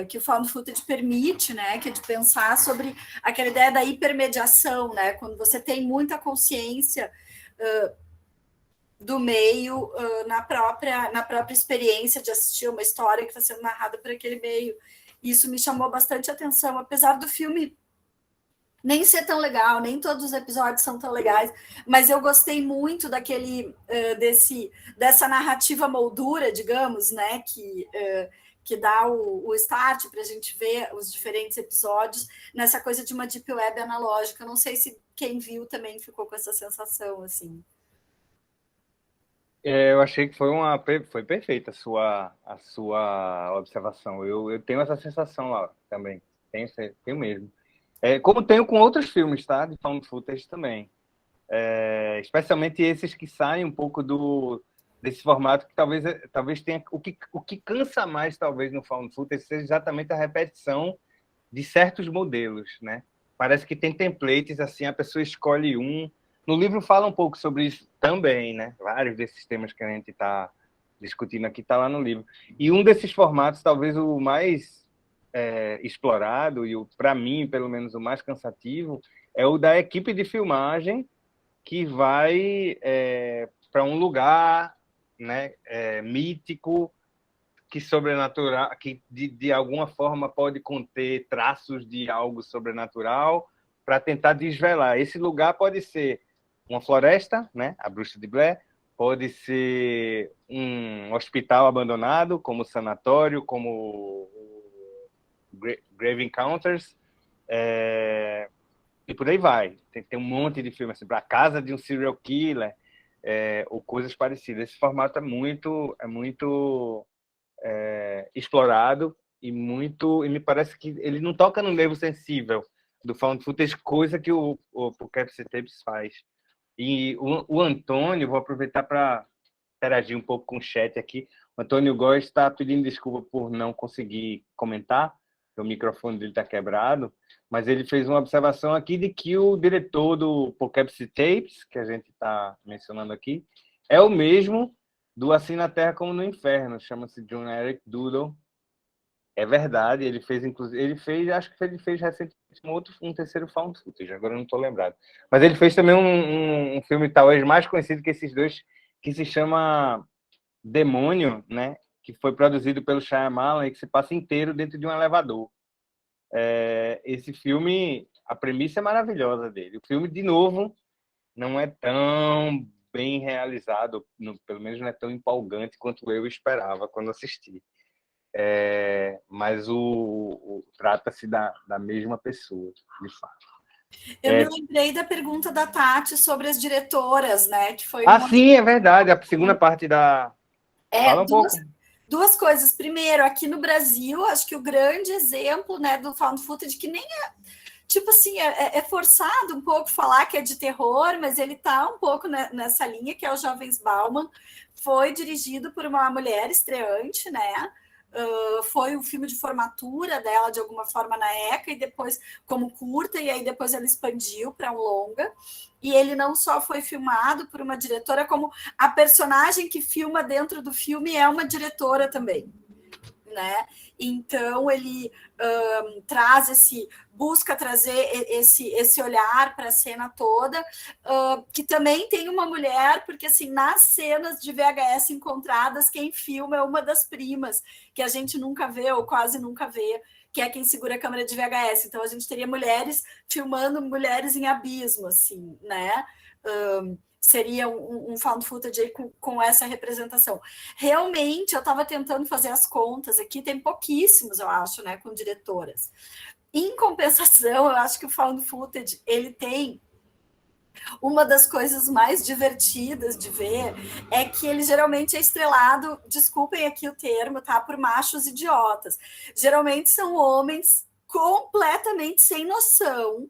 que o found footage permite, né? Que é de pensar sobre aquela ideia da hipermediação, né? Quando você tem muita consciência do meio na própria experiência de assistir uma história que está sendo narrada por aquele meio. Isso me chamou bastante atenção, apesar do filme nem ser tão legal, nem todos os episódios são tão legais, mas eu gostei muito dessa narrativa moldura, digamos, né, que dá o start para a gente ver os diferentes episódios nessa coisa de uma deep web analógica. Não sei se quem viu também ficou com essa sensação, assim. Eu achei que foi perfeita a sua observação. Eu tenho essa sensação lá também. Tenho mesmo. Como tenho com outros filmes, tá? De found footage também. Especialmente esses que saem um pouco desse formato que talvez tenha... O que cansa mais, talvez, no found footage seja exatamente a repetição de certos modelos, né? Parece que tem templates, assim, a pessoa escolhe um. No livro fala um pouco sobre isso também, né? Vários desses temas que a gente está discutindo aqui está lá no livro. E um desses formatos, talvez o mais explorado, e para mim, pelo menos, o mais cansativo, é o da equipe de filmagem que vai para um lugar, né, mítico, que sobrenatural, que de alguma forma pode conter traços de algo sobrenatural, para tentar desvelar. Esse lugar pode ser uma floresta, né, a Bruxa de Blair, pode ser um hospital abandonado, como o sanatório, como o Grave Encounters, e por aí vai. Tem um monte de filmes, assim, para a casa de um serial killer, ou coisas parecidas. Esse formato é muito explorado e me parece que ele não toca no nervo sensível do found footage, coisa que o Capture Tapes faz. E o Antônio, vou aproveitar para interagir um pouco com o chat aqui. O Antônio Góes está pedindo desculpa por não conseguir comentar, o microfone dele está quebrado, mas ele fez uma observação aqui de que o diretor do Poughkeepsie Tapes, que a gente está mencionando aqui, é o mesmo do Assim na Terra como no Inferno, chama-se John Eric Doodle. É verdade, ele fez, inclusive, acho que ele fez recentemente um terceiro found footage, agora eu não estou lembrado. Mas ele fez também um filme talvez mais conhecido que esses dois, que se chama Demônio, né? Que foi produzido pelo Shyamalan e que se passa inteiro dentro de um elevador. Esse filme, a premissa é maravilhosa dele. O filme, de novo, não é tão bem realizado, pelo menos não é tão empolgante quanto eu esperava quando assisti. Mas trata-se da mesma pessoa, de fato. Eu me lembrei da pergunta da Tati sobre as diretoras, né? Que foi sim, é verdade. A segunda parte da... Fala um pouco. Duas coisas. Primeiro, aqui no Brasil, acho que o grande exemplo, né, do found footage, que nem é, tipo assim, é forçado um pouco falar que é de terror, mas ele tá um pouco nessa linha, que é o Jovens Bauman. Foi dirigido por uma mulher estreante, né? Foi um filme de formatura dela, de alguma forma, na ECA, e depois como curta, e aí depois ela expandiu para um longa. E ele não só foi filmado por uma diretora, como a personagem que filma dentro do filme é uma diretora também, né? Então ele busca trazer esse olhar para a cena toda, que também tem uma mulher, porque assim, nas cenas de VHS encontradas, quem filma é uma das primas, que a gente nunca vê, ou quase nunca vê, que é quem segura a câmera de VHS. Então a gente teria mulheres filmando mulheres em abismo, assim, né? Seria um found footage aí com essa representação. Realmente, eu estava tentando fazer as contas aqui, tem pouquíssimos, eu acho, né, com diretoras. Em compensação, eu acho que o found footage, ele tem uma das coisas mais divertidas de ver, é que ele geralmente é estrelado, desculpem aqui o termo, tá, por machos idiotas. Geralmente são homens completamente sem noção,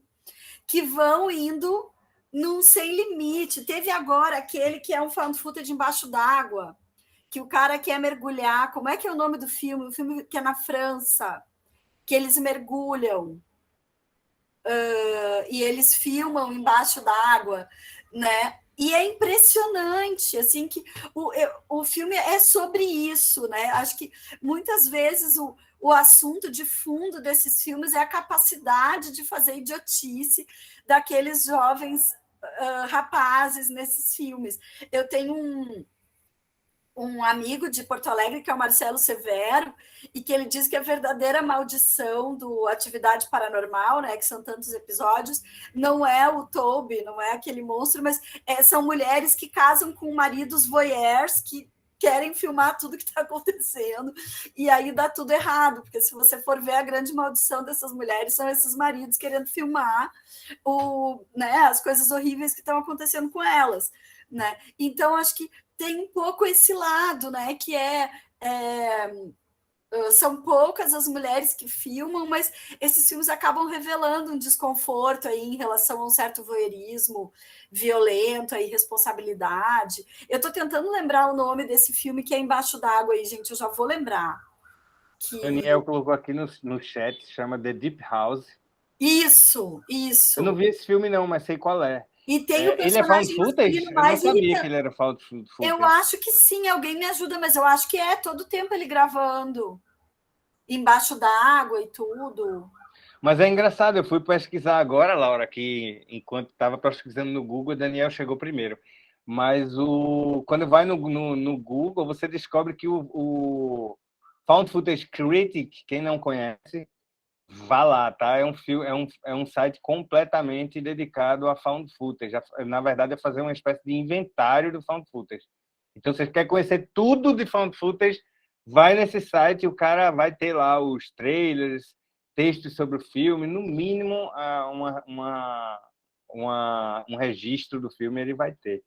que vão indo num sem limite. Teve agora aquele que é um found footage embaixo d'água, que o cara quer mergulhar. Como é que é o nome do filme? O filme que é na França, que eles mergulham e eles filmam embaixo d'água, né? E é impressionante, assim, que o filme é sobre isso, né? Acho que muitas vezes o assunto de fundo desses filmes é a capacidade de fazer idiotice daqueles jovens rapazes nesses filmes. Eu tenho um amigo de Porto Alegre, que é o Marcelo severo, e que ele diz que a verdadeira maldição do Atividade Paranormal, né, que são tantos episódios, não é o Toby, não é aquele monstro, mas são mulheres que casam com maridos voyeurs que querem filmar tudo que está acontecendo, e aí dá tudo errado, porque se você for ver, a grande maldição dessas mulheres são esses maridos querendo filmar as coisas horríveis que estão acontecendo com elas, né? Então, acho que tem um pouco esse lado, né? Que são poucas as mulheres que filmam, mas esses filmes acabam revelando um desconforto aí em relação a um certo voyeurismo violento, a irresponsabilidade. Eu estou tentando lembrar o nome desse filme que é Embaixo d'Água aí, gente, eu já vou lembrar. Daniel colocou aqui no chat, chama The Deep House. Isso. Eu não vi esse filme não, mas sei qual é. E tem o Ele é found personagem footage? masculino Eu não mais sabia irritante. que ele era found footage. Eu acho que sim, alguém me ajuda, mas eu acho que todo tempo ele gravando embaixo d'água e tudo. Mas é engraçado, eu fui pesquisar agora, Laura, que enquanto estava pesquisando no Google, o Daniel chegou primeiro. Mas quando vai no Google, você descobre que o Found Footage Critic, quem não conhece, vá lá, tá? É um site completamente dedicado a Found Footage. Na verdade, é fazer uma espécie de inventário do Found Footage. Então, se você quer conhecer tudo de Found Footage, vai nesse site e o cara vai ter lá os trailers, textos sobre o filme, no mínimo um registro do filme ele vai ter.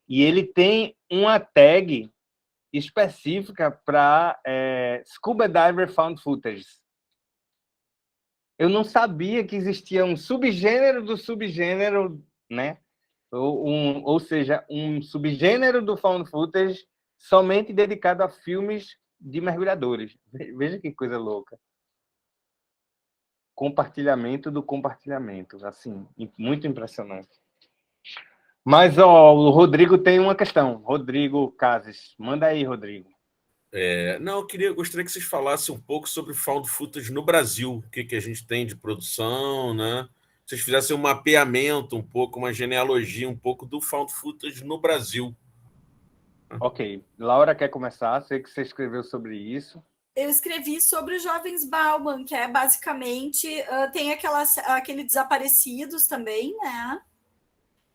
E ele tem uma tag específica para Scuba Diver Found Footage. Eu não sabia que existia um subgênero do subgênero, né? Ou seja, um subgênero do Found Footage somente dedicado a filmes de mergulhadores. Veja que coisa louca. Compartilhamento do compartilhamento. Assim, muito impressionante. Mas o Rodrigo tem uma questão. Rodrigo Cases. Manda aí, Rodrigo. Não, gostaria que vocês falassem um pouco sobre found footage no Brasil. O que a gente tem de produção, né? Vocês fizessem um mapeamento um pouco, uma genealogia um pouco do found footage no Brasil. Ok. Laura quer começar? Sei que você escreveu sobre isso. Eu escrevi sobre os Jovens Bauman, que é basicamente... tem aquele Desaparecidos também, né?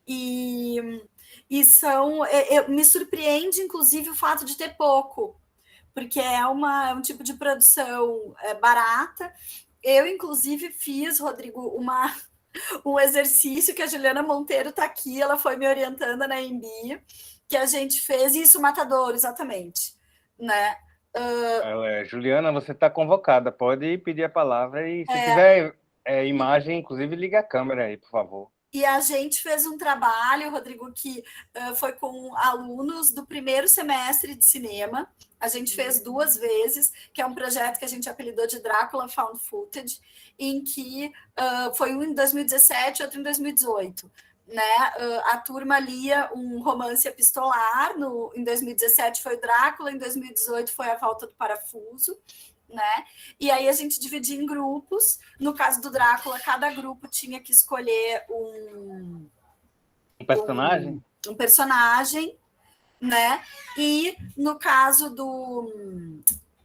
E são... me surpreende, inclusive, o fato de ter pouco, porque é um tipo de produção barata. Eu, inclusive, fiz, Rodrigo, um exercício que a Juliana Monteiro está aqui, ela foi me orientando na EMB, que a gente fez, isso, Matadouro, exatamente, né? Juliana, você está convocada, pode pedir a palavra e se tiver imagem, inclusive, liga a câmera aí, por favor. E a gente fez um trabalho, Rodrigo, que foi com alunos do primeiro semestre de cinema. A gente fez 2 vezes, que é um projeto que a gente apelidou de Drácula Found Footage, em que foi um em 2017 e outro em 2018. Né? A turma lia um romance epistolar, em 2017 foi o Drácula, em 2018 foi A Volta do Parafuso. Né? E aí a gente dividia em grupos. No caso do Drácula, cada grupo tinha que escolher um personagem? Um personagem, né? E no caso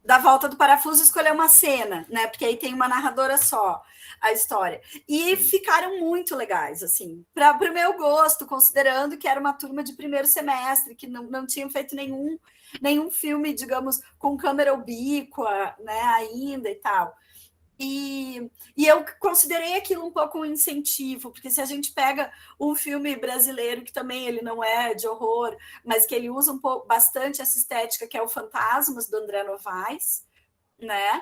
da Volta do Parafuso, escolher uma cena, né? Porque aí tem uma narradora só a história. E ficaram muito legais, assim, para o meu gosto, considerando que era uma turma de primeiro semestre, que não tinham feito nenhum filme, digamos, com câmera ubíqua, né, ainda e tal. E eu considerei aquilo um pouco um incentivo, porque se a gente pega um filme brasileiro, que também ele não é de horror, mas que ele usa bastante essa estética, que é o Fantasmas, do André Novaes, né?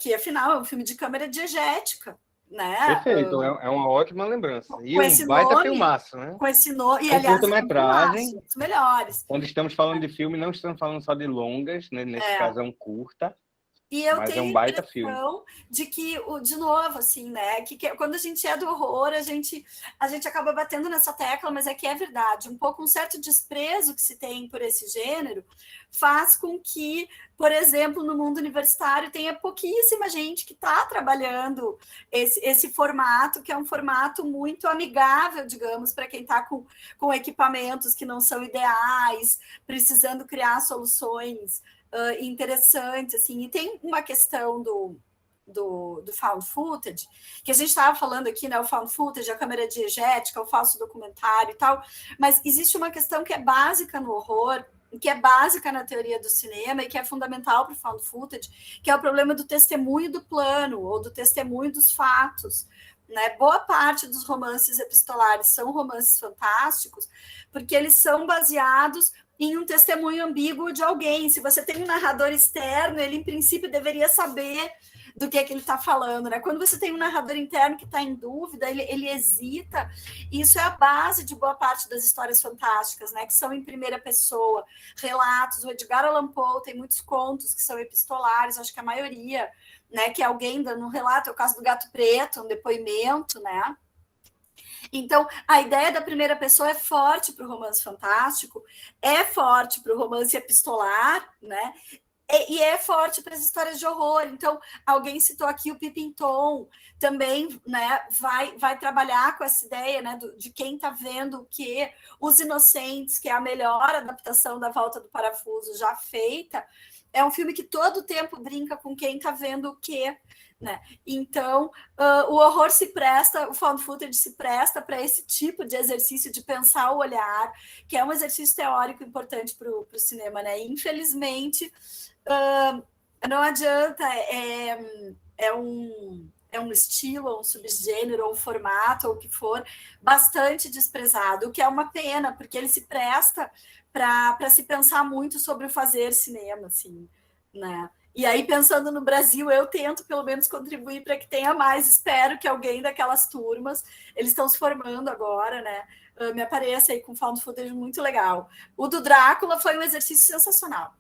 Que afinal é um filme de câmera diegética. Né? Perfeito, é uma ótima lembrança. E um baita filmaço, né? Com esse nome, e aliás, curta-metragem, os melhores. Quando estamos falando de filme, não estamos falando só de longas, né? Nesse caso é um curta. E eu mas tenho é um baita a filme. impressão de que, de novo, assim, né? Que quando a gente é do horror, a gente acaba batendo nessa tecla, mas é que é verdade. Um certo desprezo que se tem por esse gênero faz com que, por exemplo, no mundo universitário tenha pouquíssima gente que está trabalhando esse formato, que é um formato muito amigável, digamos, para quem está com equipamentos que não são ideais, precisando criar soluções interessantes, assim. E tem uma questão do found footage, que a gente estava falando aqui, né, o found footage, a câmera diegética, o falso documentário e tal, mas existe uma questão que é básica no horror, que é básica na teoria do cinema e que é fundamental para o found footage, que é o problema do testemunho do plano, ou do testemunho dos fatos, né? Boa parte dos romances epistolares são romances fantásticos, porque eles são baseados em um testemunho ambíguo de alguém. Se você tem um narrador externo, ele, em princípio, deveria saber do que ele está falando, né? Quando você tem um narrador interno que está em dúvida, ele hesita, e isso é a base de boa parte das histórias fantásticas, né? Que são em primeira pessoa, relatos. O Edgar Allan Poe tem muitos contos que são epistolares, acho que a maioria, né? Que é alguém dando um relato, é o caso do Gato Preto, um depoimento, né? Então, a ideia da primeira pessoa é forte para o romance fantástico, é forte para o romance epistolar, né? E é forte para as histórias de horror. Então, alguém citou aqui o Pippin Tom, também, né, vai trabalhar com essa ideia, né, de quem está vendo o quê. Os Inocentes, que é a melhor adaptação da Volta do Parafuso já feita, é um filme que todo o tempo brinca com quem está vendo o quê. Né? Então, o horror se presta, o found footage se presta para esse tipo de exercício de pensar o olhar, que é um exercício teórico importante para o cinema. Né? E, infelizmente, não adianta, é um estilo, um subgênero, um formato, ou o que for, bastante desprezado, o que é uma pena, porque ele se presta para se pensar muito sobre o fazer cinema, assim, né? E aí, pensando no Brasil, eu tento, pelo menos, contribuir para que tenha mais. Espero que alguém daquelas turmas, eles estão se formando agora, né? Me apareça aí com found footage muito legal. O do Drácula foi um exercício sensacional.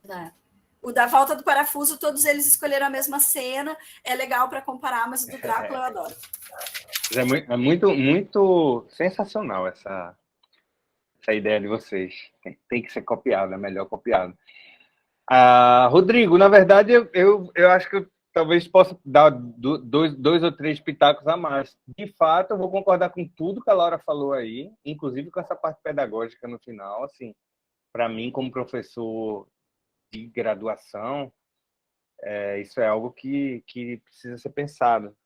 Né? O da Volta do Parafuso, todos eles escolheram a mesma cena. É legal para comparar, mas o do Drácula eu adoro. É muito sensacional essa ideia de vocês. Tem que ser copiado, é melhor copiado. Rodrigo, na verdade, eu acho que eu talvez possa dar dois ou três pitacos a mais. De fato, eu vou concordar com tudo que a Laura falou aí, inclusive com essa parte pedagógica no final. Assim, para mim, como professor de graduação, isso é algo que precisa ser pensado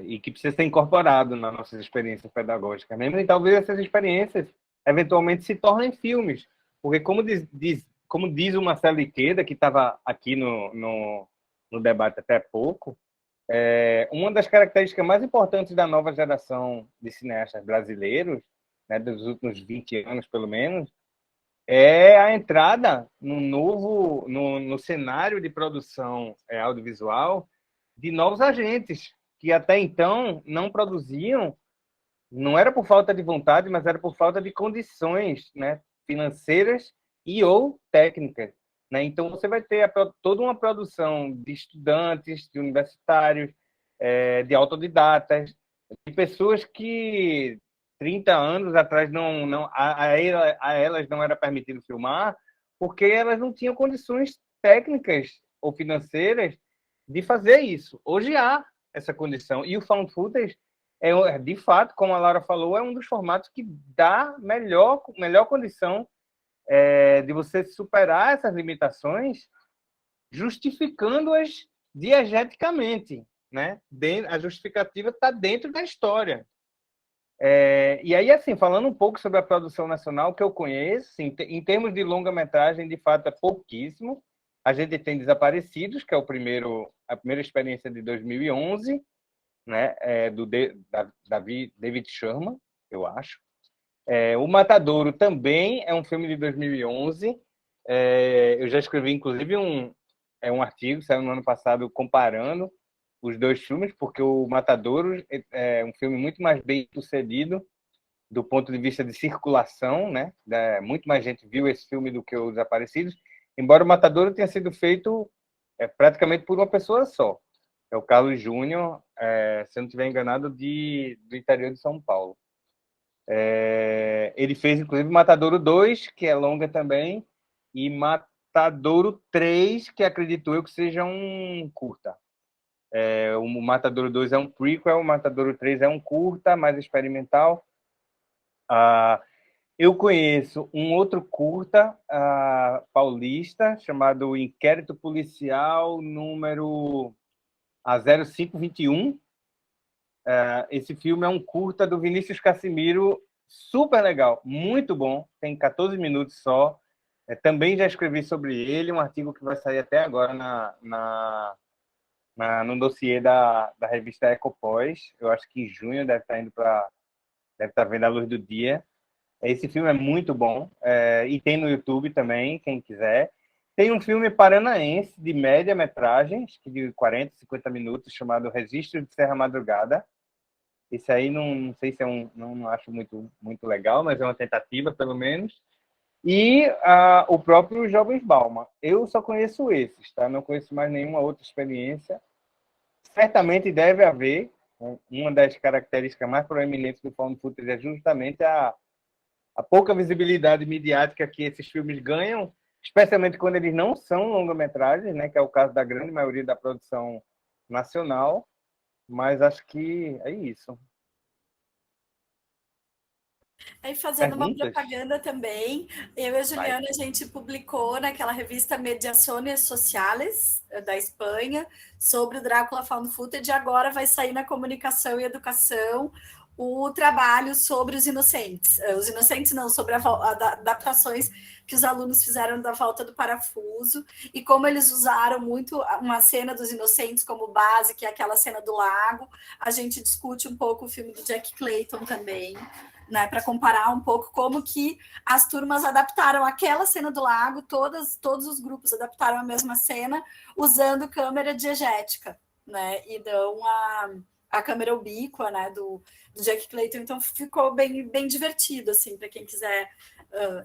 e que precisa ser incorporado nas nossas experiências pedagógicas. Mesmo e talvez essas experiências eventualmente se tornem filmes, porque como diz o Marcelo Iqueda, que estava aqui no debate até pouco, uma das características mais importantes da nova geração de cineastas brasileiros, né, dos últimos 20 anos pelo menos, é a entrada no cenário de produção audiovisual de novos agentes, que até então não produziam, não era por falta de vontade, mas era por falta de condições, né, financeiras e ou técnicas. Né? Então, você vai ter toda uma produção de estudantes, de universitários, de autodidatas, de pessoas que 30 anos atrás a elas não era permitido filmar porque elas não tinham condições técnicas ou financeiras de fazer isso. Hoje há essa condição. E o found footage, de fato, como a Laura falou, é um dos formatos que dá melhor condição de você superar essas limitações, justificando-as diegeticamente. Né? A justificativa está dentro da história. E aí, assim, falando um pouco sobre a produção nacional que eu conheço, assim, em termos de longa-metragem, de fato, é pouquíssimo. A gente tem Desaparecidos, que é a primeira experiência de 2011, né? Do David Sherman, eu acho. O Matadouro também é um filme de 2011. Eu já escrevi, inclusive, um artigo, saiu no ano passado, comparando os dois filmes, porque o Matadouro é um filme muito mais bem sucedido do ponto de vista de circulação, né? Muito mais gente viu esse filme do que os Desaparecidos, embora o Matadouro tenha sido feito praticamente por uma pessoa só. É o Carlos Júnior, se eu não estiver enganado, do interior de São Paulo. Ele fez, inclusive, Matadouro 2, que é longa também, e Matadouro 3, que acredito eu que seja um curta. O Matadouro 2 é um prequel, o Matadouro 3 é um curta, mais experimental. Eu conheço um outro curta paulista, chamado Inquérito Policial número 0521. Esse filme é um curta do Vinícius Cassimiro, super legal, muito bom, tem 14 minutos só. Também já escrevi sobre ele, um artigo que vai sair até agora no dossiê da revista Ecopós. Eu acho que em junho deve estar vendo a luz do dia. Esse filme é muito bom, e tem no YouTube também, quem quiser. Tem um filme paranaense de média-metragem, acho que de 40, 50 minutos, chamado Registro de Serra Madrugada. Esse aí não sei se não acho muito legal, mas é uma tentativa, pelo menos. E o próprio Jovens Balma. Eu só conheço esses, tá? Não conheço mais nenhuma outra experiência. Certamente deve haver, né? Uma das características mais proeminentes do found footage é justamente a pouca visibilidade midiática que esses filmes ganham, especialmente quando eles não são longa-metragens, né? Que é o caso da grande maioria da produção nacional. Mas acho que é isso. Aí, fazendo uma Perguntas? propaganda também, eu e a Juliana, a gente publicou naquela revista Mediações Sociales, da Espanha, sobre o Drácula Found Footage, e agora vai sair na Comunicação e Educação o trabalho sobre os inocentes. Os inocentes não, sobre adaptações que os alunos fizeram da Volta do Parafuso, e como eles usaram muito uma cena dos inocentes como base, que é aquela cena do lago. A gente discute um pouco o filme do Jack Clayton também, né, para comparar um pouco como que as turmas adaptaram aquela cena do lago, todos os grupos adaptaram a mesma cena usando câmera diegética, né, e dão a câmera ubíqua, né, do Jack Clayton. Então ficou bem divertido, assim, para quem quiser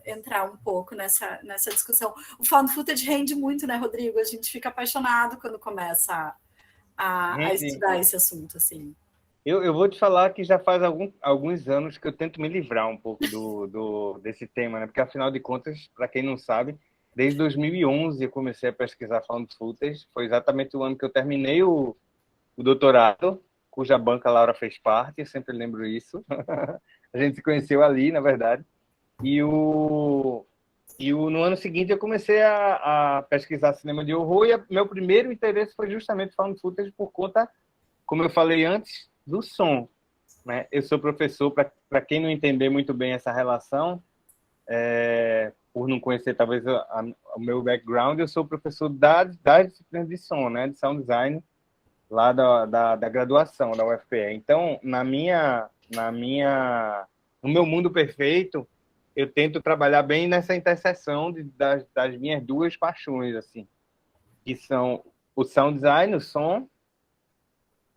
entrar um pouco nessa discussão. O found footage rende muito, né, Rodrigo? A gente fica apaixonado quando começa a estudar esse assunto, assim. Eu vou te falar que já faz alguns anos que eu tento me livrar um pouco desse tema, né? Porque, afinal de contas, para quem não sabe, desde 2011 eu comecei a pesquisar found footage. Foi exatamente o ano que eu terminei o doutorado, cuja banca a Laura fez parte, eu sempre lembro isso. A gente se conheceu ali, na verdade. No ano seguinte eu comecei a pesquisar cinema de horror, e meu primeiro interesse foi justamente found footage por conta, como eu falei antes, do som, né? Eu sou professor, para quem não entender muito bem essa relação, por não conhecer talvez o meu background, eu sou professor das disciplinas de som, né? De sound design, lá da graduação da UFPE. Então, no meu mundo perfeito, eu tento trabalhar bem nessa interseção das minhas duas paixões, assim, que são o sound design, o som,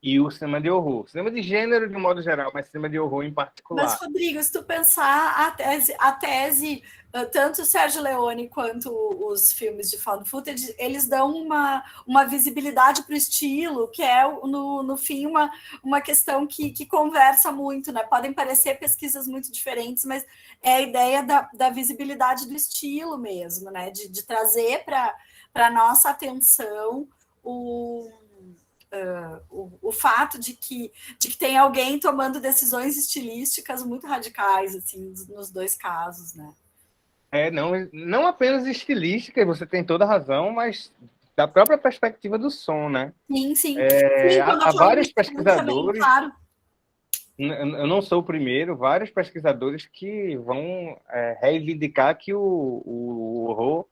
e o cinema de horror. Cinema de gênero, de modo geral, mas cinema de horror em particular. Mas, Rodrigo, se tu pensar a tese, tanto o Sérgio Leone quanto os filmes de found footage, eles dão uma visibilidade para o estilo, que é, no fim, uma questão que conversa muito, né? Podem parecer pesquisas muito diferentes, mas é a ideia da visibilidade do estilo mesmo, né? De trazer para a nossa atenção o fato de que tem alguém tomando decisões estilísticas muito radicais, assim, nos dois casos, né? Não apenas estilística, você tem toda a razão, mas da própria perspectiva do som, né? Sim, sim. Há vários pesquisadores, também, claro. Eu não sou o primeiro, vários pesquisadores que vão reivindicar que o horror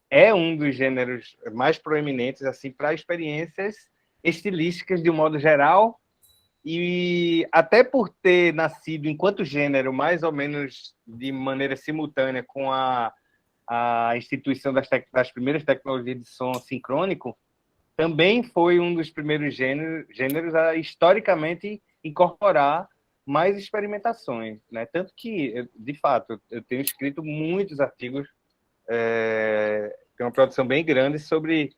é um dos gêneros mais proeminentes, assim, para experiências estilísticas de um modo geral, e até por ter nascido enquanto gênero mais ou menos de maneira simultânea com a instituição das primeiras tecnologias de som sincrônico, também foi um dos primeiros gêneros a historicamente incorporar mais experimentações, né? Tanto que, de fato, eu tenho escrito muitos artigos, tem uma produção bem grande sobre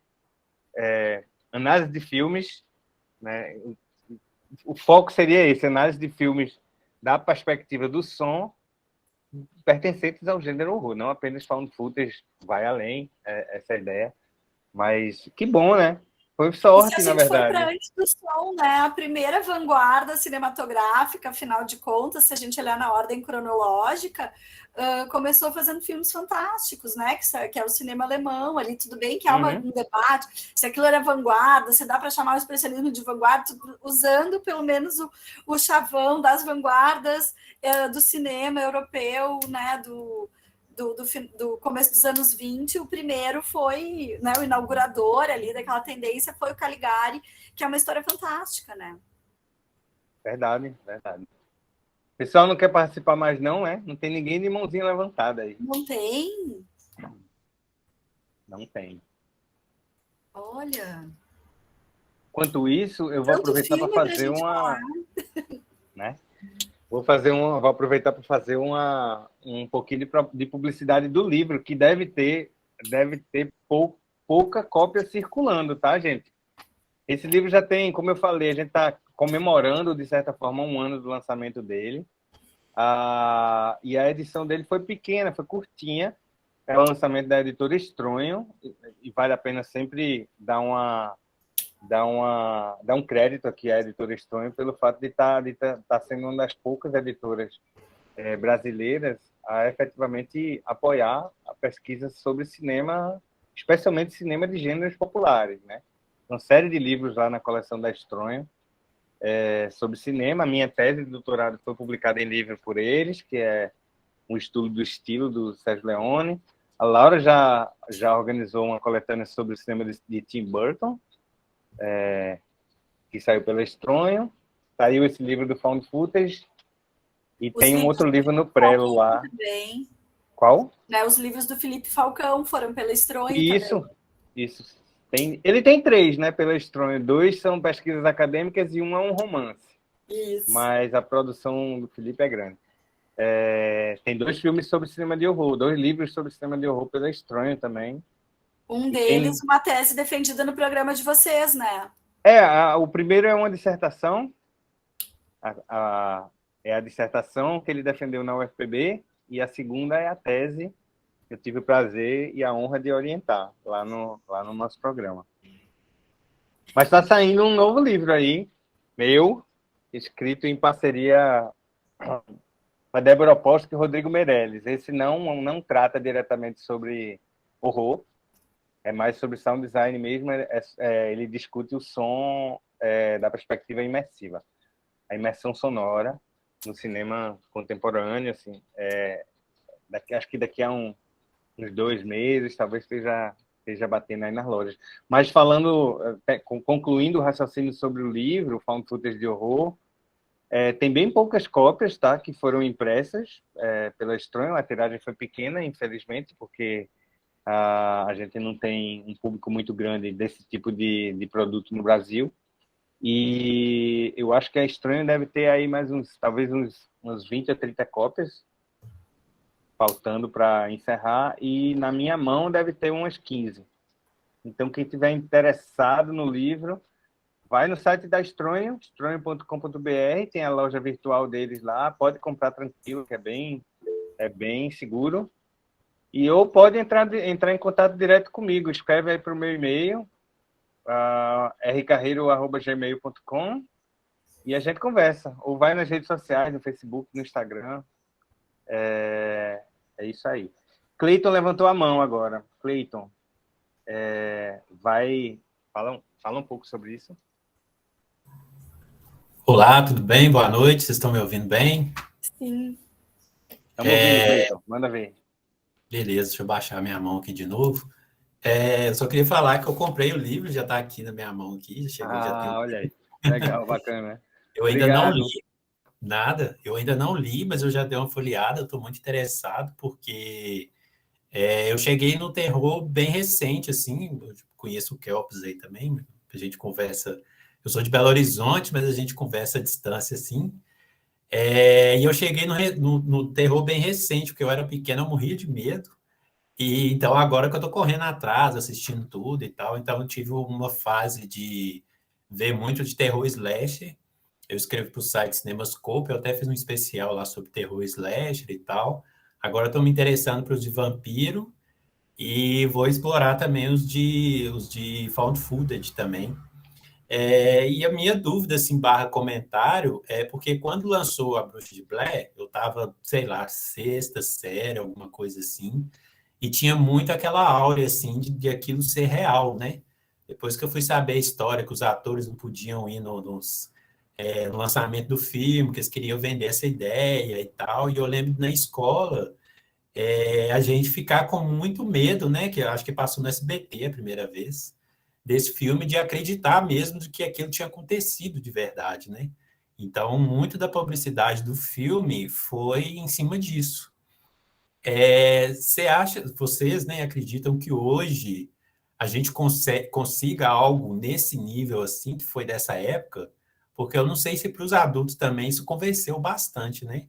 análise de filmes, né? O foco seria esse, análise de filmes da perspectiva do som, pertencentes ao gênero horror, não apenas found footage, vai além, essa é a ideia. Mas que bom, né? Foi sorte, na verdade. Se a gente for para antes do som, né? A primeira vanguarda cinematográfica, afinal de contas, se a gente olhar na ordem cronológica, começou fazendo filmes fantásticos, né? Que é o cinema alemão, ali tudo bem que há um debate, se aquilo era vanguarda, se dá para chamar o expressionismo de vanguarda, usando pelo menos o chavão das vanguardas do cinema europeu, né? do começo dos anos 20, o primeiro foi, né, o inaugurador ali daquela tendência foi o Caligari, que é uma história fantástica, né? Verdade, verdade. O pessoal não quer participar mais, não, é? Não tem ninguém de mãozinha levantada aí. Não tem? Não tem. Olha. Enquanto isso, eu vou aproveitar para fazer uma... né? Vou aproveitar para fazer um pouquinho de publicidade do livro, que deve ter pouca cópia circulando, tá, gente? Esse livro já tem, como eu falei, a gente está comemorando, de certa forma, 1 ano do lançamento dele. E a edição dele foi pequena, foi curtinha. É o lançamento da editora Estronho, e vale a pena sempre dar um crédito aqui à editora Estronho pelo fato de estar sendo uma das poucas editoras brasileiras a efetivamente apoiar a pesquisa sobre cinema, especialmente cinema de gêneros populares, né? Uma série de livros lá na coleção da Estronho sobre cinema. A minha tese de doutorado foi publicada em livro por eles, que é um estudo do estilo do Sérgio Leone. A Laura já organizou uma coletânea sobre o cinema de Tim Burton, que saiu pela Estronho. Saiu esse livro do Found Footage. E tem um outro livro no Prelo lá. Também. Qual? Os livros do Felipe Falcão foram pela Estronho. Isso. Ele tem 3, né, pela Estronho. 2 são pesquisas acadêmicas e 1 é um romance. Isso. Mas a produção do Felipe é grande. Tem 2 filmes sobre cinema de horror, 2 livros sobre cinema de horror pela Estronho também. Um deles, uma tese defendida no programa de vocês, né? O primeiro é uma dissertação. É a dissertação que ele defendeu na UFPB, e a segunda é a tese que eu tive o prazer e a honra de orientar lá no nosso programa. Mas está saindo um novo livro aí, meu, escrito em parceria com a Débora Oposto e Rodrigo Meirelles. Esse não trata diretamente sobre horror, é mais sobre sound design mesmo. Ele discute o som da perspectiva imersiva, a imersão sonora no cinema contemporâneo, assim. Acho que daqui a uns 2 meses, talvez esteja batendo aí nas lojas. Mas concluindo o raciocínio sobre o livro, Found Footage de Horror, tem bem poucas cópias, tá, que foram impressas pela Estronho. A tiragem foi pequena, infelizmente, porque a gente não tem um público muito grande desse tipo de produto no Brasil. E eu acho que a Estronho deve ter aí mais talvez uns 20 a 30 cópias, faltando para encerrar, e na minha mão deve ter umas 15. Então, quem tiver interessado no livro, vai no site da Estronho, estronho.com.br, tem a loja virtual deles lá, pode comprar tranquilo, que é bem seguro. Ou pode entrar em contato direto comigo, escreve aí para o meu e-mail, rcarreiro@gmail.com, e a gente conversa. Ou vai nas redes sociais, no Facebook, no Instagram. É isso aí. Cleiton levantou a mão agora. Cleiton, fala um pouco sobre isso. Olá, tudo bem? Boa noite. Vocês estão me ouvindo bem? Sim. Estamos ouvindo, Cleiton. Manda ver. Beleza, deixa eu baixar minha mão aqui de novo. Eu só queria falar que eu comprei o livro, já está aqui na minha mão aqui, já chegou, já tem. Olha aí. Legal, bacana. Eu ainda não li nada, mas eu já dei uma folheada, estou muito interessado, porque eu cheguei no terror bem recente, assim, eu conheço o Kelps aí também, a gente conversa, eu sou de Belo Horizonte, mas a gente conversa à distância, assim, e eu cheguei no terror bem recente, porque eu era pequeno, eu morria de medo, e então agora que eu tô correndo atrás, assistindo tudo e tal, então eu tive uma fase de ver muito de terror slasher. Eu escrevo para o site Cinemascope, eu até fiz um especial lá sobre terror slasher e tal. Agora estou me interessando para os de vampiro e vou explorar também os de found footage também. E a minha dúvida, assim, / comentário, porque quando lançou A Bruxa de Blair, eu estava, sei lá, 6ª série, alguma coisa assim, e tinha muito aquela áurea, assim, de aquilo ser real, né? Depois que eu fui saber a história, que os atores não podiam ir no lançamento do filme, que eles queriam vender essa ideia e tal, e eu lembro na escola, a gente ficar com muito medo, né? Que eu acho que passou no SBT a primeira vez, desse filme, de acreditar mesmo de que aquilo tinha acontecido de verdade, né? Então, muito da publicidade do filme foi em cima disso. Vocês, né, acreditam que hoje a gente consiga algo nesse nível assim, que foi dessa época? Porque eu não sei se para os adultos também isso convenceu bastante, né?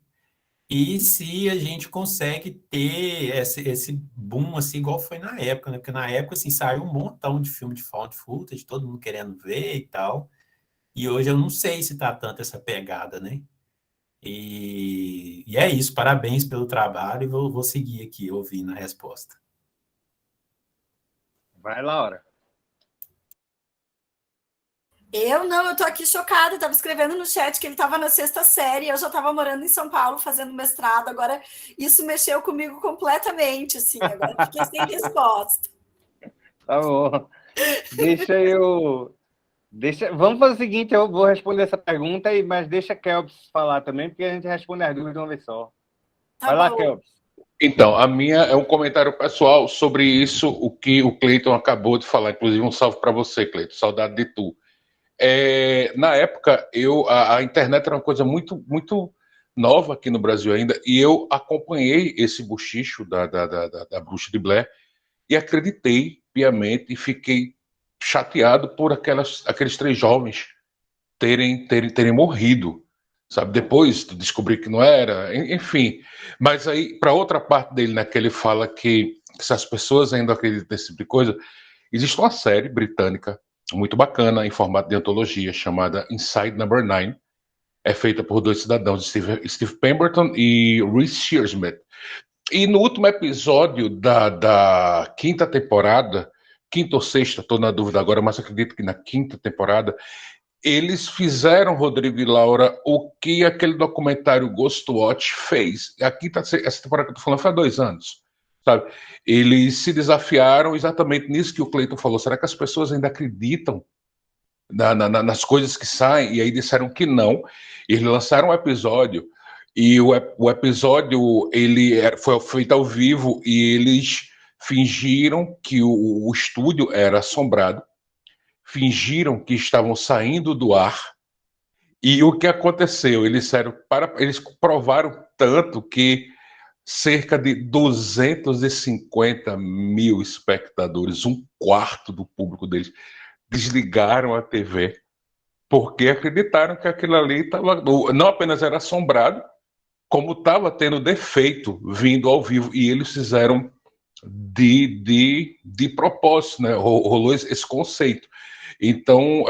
E se a gente consegue ter esse boom, assim, igual foi na época, né? Porque na época, assim, saiu um montão de filme de found footage, todo mundo querendo ver e tal. E hoje eu não sei se tá tanto essa pegada, né? E é isso, parabéns pelo trabalho e vou seguir aqui ouvindo a resposta. Vai, Laura. Eu tô aqui chocada, estava escrevendo no chat que ele estava na 6ª série, eu já estava morando em São Paulo fazendo mestrado, agora isso mexeu comigo completamente, assim, agora fiquei sem resposta. Tá bom. Vamos fazer o seguinte, eu vou responder essa pergunta, mas deixa a Kelps falar também, porque a gente responde as duas de uma vez só. Tá Vai lá, bom. Kelps. Então, a minha é um comentário pessoal sobre isso, o que o Cleiton acabou de falar. Inclusive, um salve para você, Cleiton. Saudade de tu. Na época, a internet era uma coisa muito, muito nova aqui no Brasil ainda, e eu acompanhei esse bochicho da Bruxa de Blair e acreditei piamente e fiquei chateado por aqueles 3 jovens terem morrido, sabe? Depois descobri que não era, enfim. Mas aí, para outra parte dele, né, que ele fala que se as pessoas ainda acreditam nesse tipo de coisa, existe uma série britânica muito bacana, em formato de antologia, chamada Inside Number 9. É feita por 2 cidadãos, Steve Pemberton e Reece Shearsmith. E no último episódio da 5ª temporada, 5ª ou 6ª, estou na dúvida agora, mas acredito que na 5ª temporada, eles fizeram, Rodrigo e Laura, o que aquele documentário Ghostwatch fez. Essa temporada que eu estou falando foi há 2 anos, sabe? Eles se desafiaram exatamente nisso que o Cleiton falou. Será que as pessoas ainda acreditam nas coisas que saem? E aí disseram que não. Eles lançaram um episódio, e o episódio foi feito ao vivo, e eles fingiram que o estúdio era assombrado, fingiram que estavam saindo do ar. E o que aconteceu? Eles provaram tanto que cerca de 250 mil espectadores, 1/4 do público deles, desligaram a TV porque acreditaram que aquilo ali não apenas era assombrado, como estava tendo defeito vindo ao vivo. E eles fizeram de propósito, né? Rolou esse conceito. Então,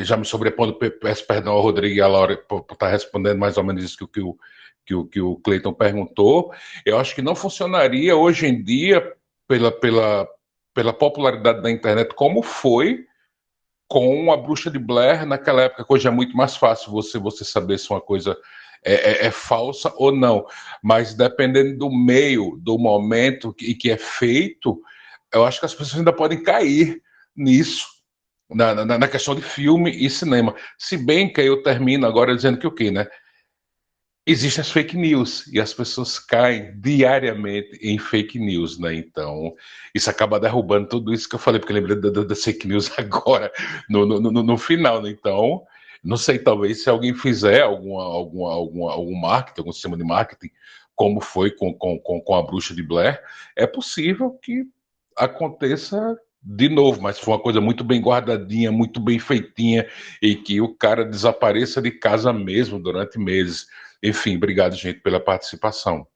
já me sobrepondo, peço perdão ao Rodrigo e à Laura por estar respondendo mais ou menos isso que o Cleiton perguntou. Eu acho que não funcionaria hoje em dia pela popularidade da internet, como foi com a Bruxa de Blair naquela época, que hoje é muito mais fácil você saber se uma coisa é falsa ou não. Mas dependendo do meio, do momento que é feito, eu acho que as pessoas ainda podem cair nisso. Na questão de filme e cinema. Se bem que eu termino agora dizendo que o quê, né? Existem as fake news e as pessoas caem diariamente em fake news, né? Então, isso acaba derrubando tudo isso que eu falei, porque eu lembrei das fake news agora, no final, né? Então, não sei, talvez se alguém fizer algum marketing, algum sistema de marketing, como foi com a Bruxa de Blair, é possível que aconteça de novo, mas foi uma coisa muito bem guardadinha, muito bem feitinha, e que o cara desapareça de casa mesmo durante meses. Enfim, obrigado, gente, pela participação.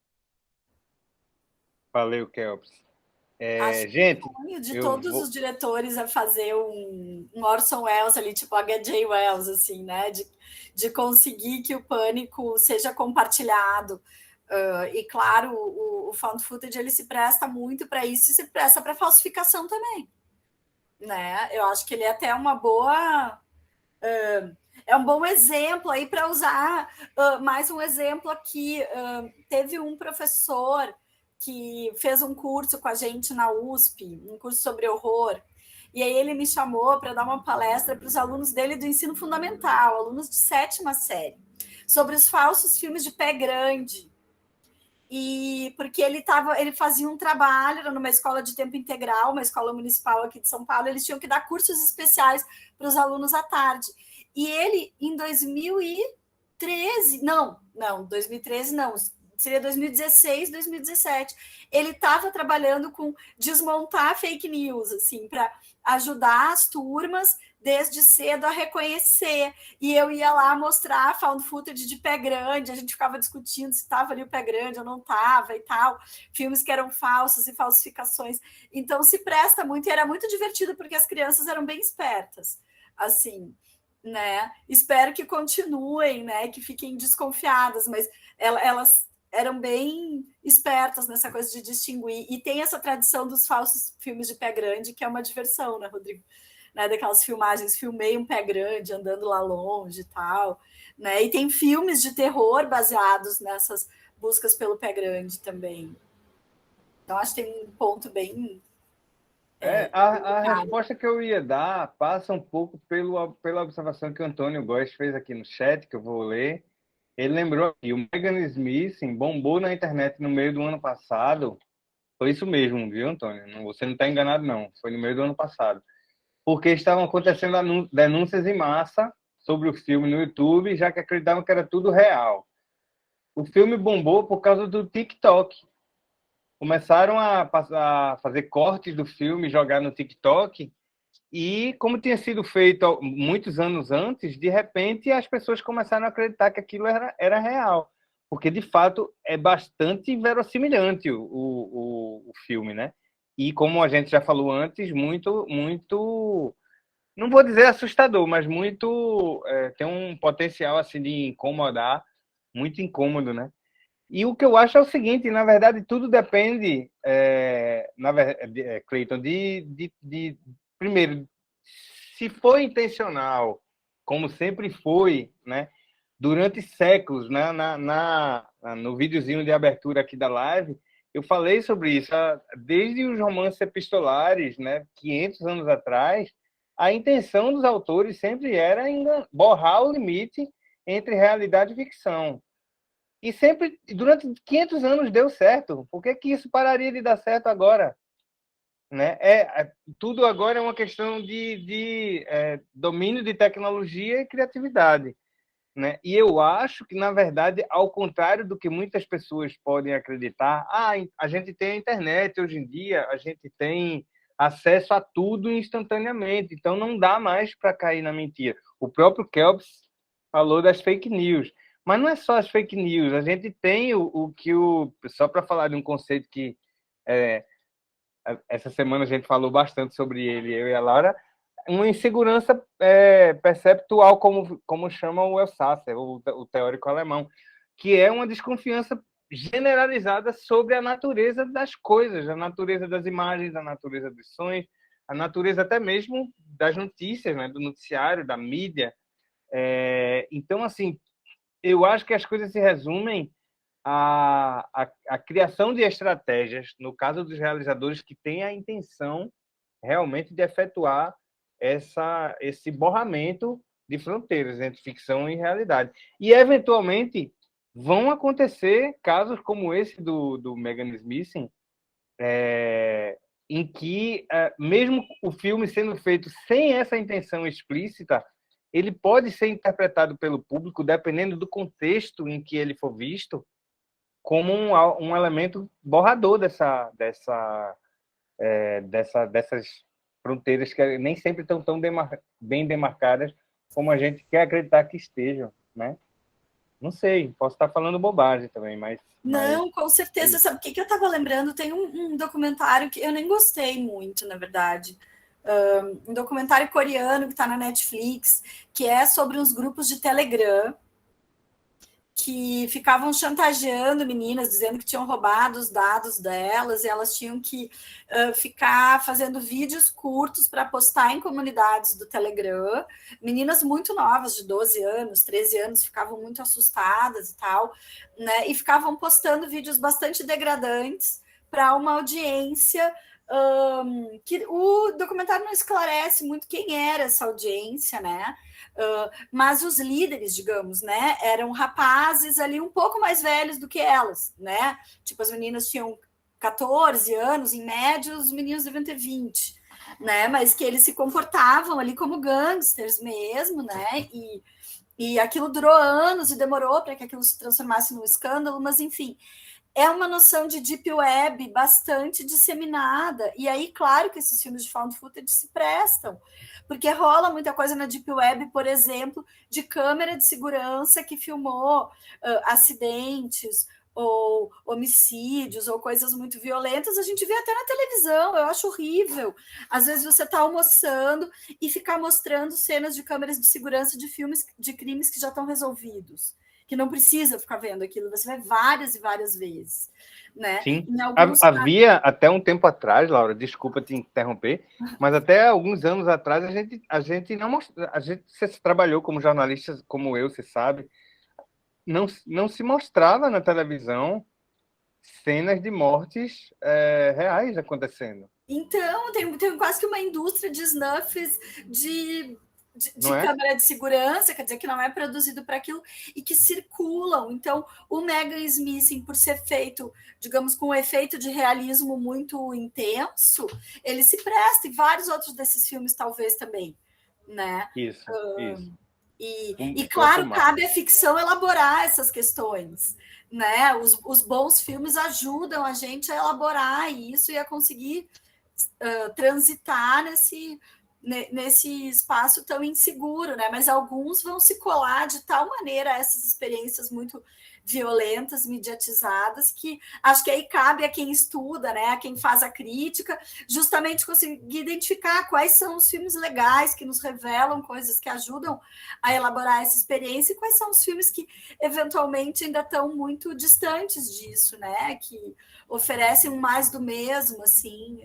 Valeu, Kelps. Acho gente, que o sonho de todos os diretores é fazer um Orson Welles ali, tipo H.G. Wells, assim, né? De conseguir que o pânico seja compartilhado. E, claro, o found footage ele se presta muito para isso e se presta para falsificação também. Né? Eu acho que ele é até uma boa... é um bom exemplo aí para usar. Mais um exemplo aqui. Teve um professor que fez um curso com a gente na USP, um curso sobre horror, e aí ele me chamou para dar uma palestra para os alunos dele do ensino fundamental, alunos de 7ª série, sobre os falsos filmes de pé grande. e porque ele fazia um trabalho, era numa escola de tempo integral, uma escola municipal aqui de São Paulo, eles tinham que dar cursos especiais para os alunos à tarde. E ele, em 2013, não, 2013 não, seria 2016, 2017, ele estava trabalhando com desmontar fake news, assim, para ajudar as turmas desde cedo a reconhecer. E eu ia lá mostrar found footage de Pé Grande, a gente ficava discutindo se estava ali o Pé Grande ou não estava e tal, filmes que eram falsos e falsificações. Então se presta muito, e era muito divertido porque as crianças eram bem espertas, assim, né? Espero que continuem, né? Que fiquem desconfiadas, mas elas eram bem espertas nessa coisa de distinguir. E tem essa tradição dos falsos filmes de Pé Grande, que é uma diversão, né, Rodrigo? Né, daquelas filmagens, filmei um pé grande andando lá longe e tal, né? E tem filmes de terror baseados nessas buscas pelo pé grande também. Então, acho que tem um ponto bem... A resposta que eu ia dar passa um pouco pela observação que o Antônio Góes fez aqui no chat, que eu vou ler. Ele lembrou que o Megan Smith bombou na internet no meio do ano passado. Foi isso mesmo, viu, Antônio? Você não está enganado, não. Foi no meio do ano passado. Porque estavam acontecendo denúncias em massa sobre o filme no YouTube, já que acreditavam que era tudo real. O filme bombou por causa do TikTok. Começaram a fazer cortes do filme, jogar no TikTok, e como tinha sido feito muitos anos antes, de repente as pessoas começaram a acreditar que aquilo era real. Porque, de fato, é bastante verossimilhante o filme, né? E, como a gente já falou antes, muito, não vou dizer assustador, mas muito, tem um potencial assim de incomodar, muito incômodo, né? E o que eu acho é o seguinte, na verdade, tudo depende, Cleiton, primeiro, se foi intencional, como sempre foi, né? Durante séculos, né? No videozinho de abertura aqui da live, eu falei sobre isso, desde os romances epistolares, né, 500 anos atrás, a intenção dos autores sempre era borrar o limite entre realidade e ficção. E sempre, durante 500 anos, deu certo. Por que isso pararia de dar certo agora? Né? Tudo agora é uma questão de domínio de tecnologia e criatividade. Né? E eu acho que, na verdade, ao contrário do que muitas pessoas podem acreditar, a gente tem a internet hoje em dia, a gente tem acesso a tudo instantaneamente, então não dá mais para cair na mentira. O próprio Kelps falou das fake news, mas não é só as fake news, a gente tem só para falar de um conceito que essa semana a gente falou bastante sobre ele, eu e a Laura, uma insegurança perceptual, como chama o Elsasser, o teórico alemão, que é uma desconfiança generalizada sobre a natureza das coisas, a natureza das imagens, a natureza dos sonhos, a natureza até mesmo das notícias, né, do noticiário, da mídia. Então, assim, eu acho que as coisas se resumem à criação de estratégias, no caso dos realizadores que têm a intenção realmente de efetuar esse borramento de fronteiras entre ficção e realidade. E, eventualmente, vão acontecer casos como esse do Megan Smith, em que, mesmo o filme sendo feito sem essa intenção explícita, ele pode ser interpretado pelo público, dependendo do contexto em que ele for visto, como um elemento borrador dessas fronteiras que nem sempre estão tão bem demarcadas como a gente quer acreditar que estejam, né? Não sei, posso estar falando bobagem também, mas... Não, com certeza. Sabe o que eu estava lembrando? Tem um documentário que eu nem gostei muito, na verdade. Um documentário coreano que está na Netflix, que é sobre uns grupos de Telegram que ficavam chantageando meninas, dizendo que tinham roubado os dados delas, e elas tinham que ficar fazendo vídeos curtos para postar em comunidades do Telegram. Meninas muito novas, de 12 anos, 13 anos, ficavam muito assustadas e tal, né? E ficavam postando vídeos bastante degradantes para uma audiência que o documentário não esclarece muito quem era essa audiência, né? Mas os líderes, digamos, né, eram rapazes ali um pouco mais velhos do que elas, né? Tipo, as meninas tinham 14 anos, em média, os meninos deviam ter 20, né? Mas que eles se comportavam ali como gangsters mesmo, né? E aquilo durou anos e demorou para que aquilo se transformasse num escândalo, mas enfim, é uma noção de deep web bastante disseminada. E aí, claro que esses filmes de found footage se prestam, porque rola muita coisa na deep web, por exemplo, de câmera de segurança que filmou acidentes ou homicídios ou coisas muito violentas. A gente vê até na televisão, eu acho horrível. Às vezes você está almoçando e ficar mostrando cenas de câmeras de segurança de filmes de crimes que já estão resolvidos, que não precisa ficar vendo aquilo, você vai várias e várias vezes, né? Sim. Alguns... Havia até um tempo atrás, Laura, desculpa te interromper, mas até alguns anos atrás a gente não mostrava, você trabalhou como jornalista, como eu, você sabe, não se mostrava na televisão cenas de mortes reais acontecendo. Então, tem quase que uma indústria de snuffs de é? câmera de segurança, quer dizer, que não é produzido para aquilo, e que circulam. Então, o Megan Smith, por ser feito, digamos, com um efeito de realismo muito intenso, ele se presta, e vários outros desses filmes talvez também, né? Isso. E claro, cabe à ficção elaborar essas questões, né? Os bons filmes ajudam a gente a elaborar isso e a conseguir transitar nesse espaço tão inseguro, né? Mas alguns vão se colar de tal maneira a essas experiências muito violentas, mediatizadas, que acho que aí cabe a quem estuda, né? A quem faz a crítica, justamente conseguir identificar quais são os filmes legais que nos revelam coisas que ajudam a elaborar essa experiência e quais são os filmes que eventualmente ainda estão muito distantes disso, né? Que oferecem um mais do mesmo, assim,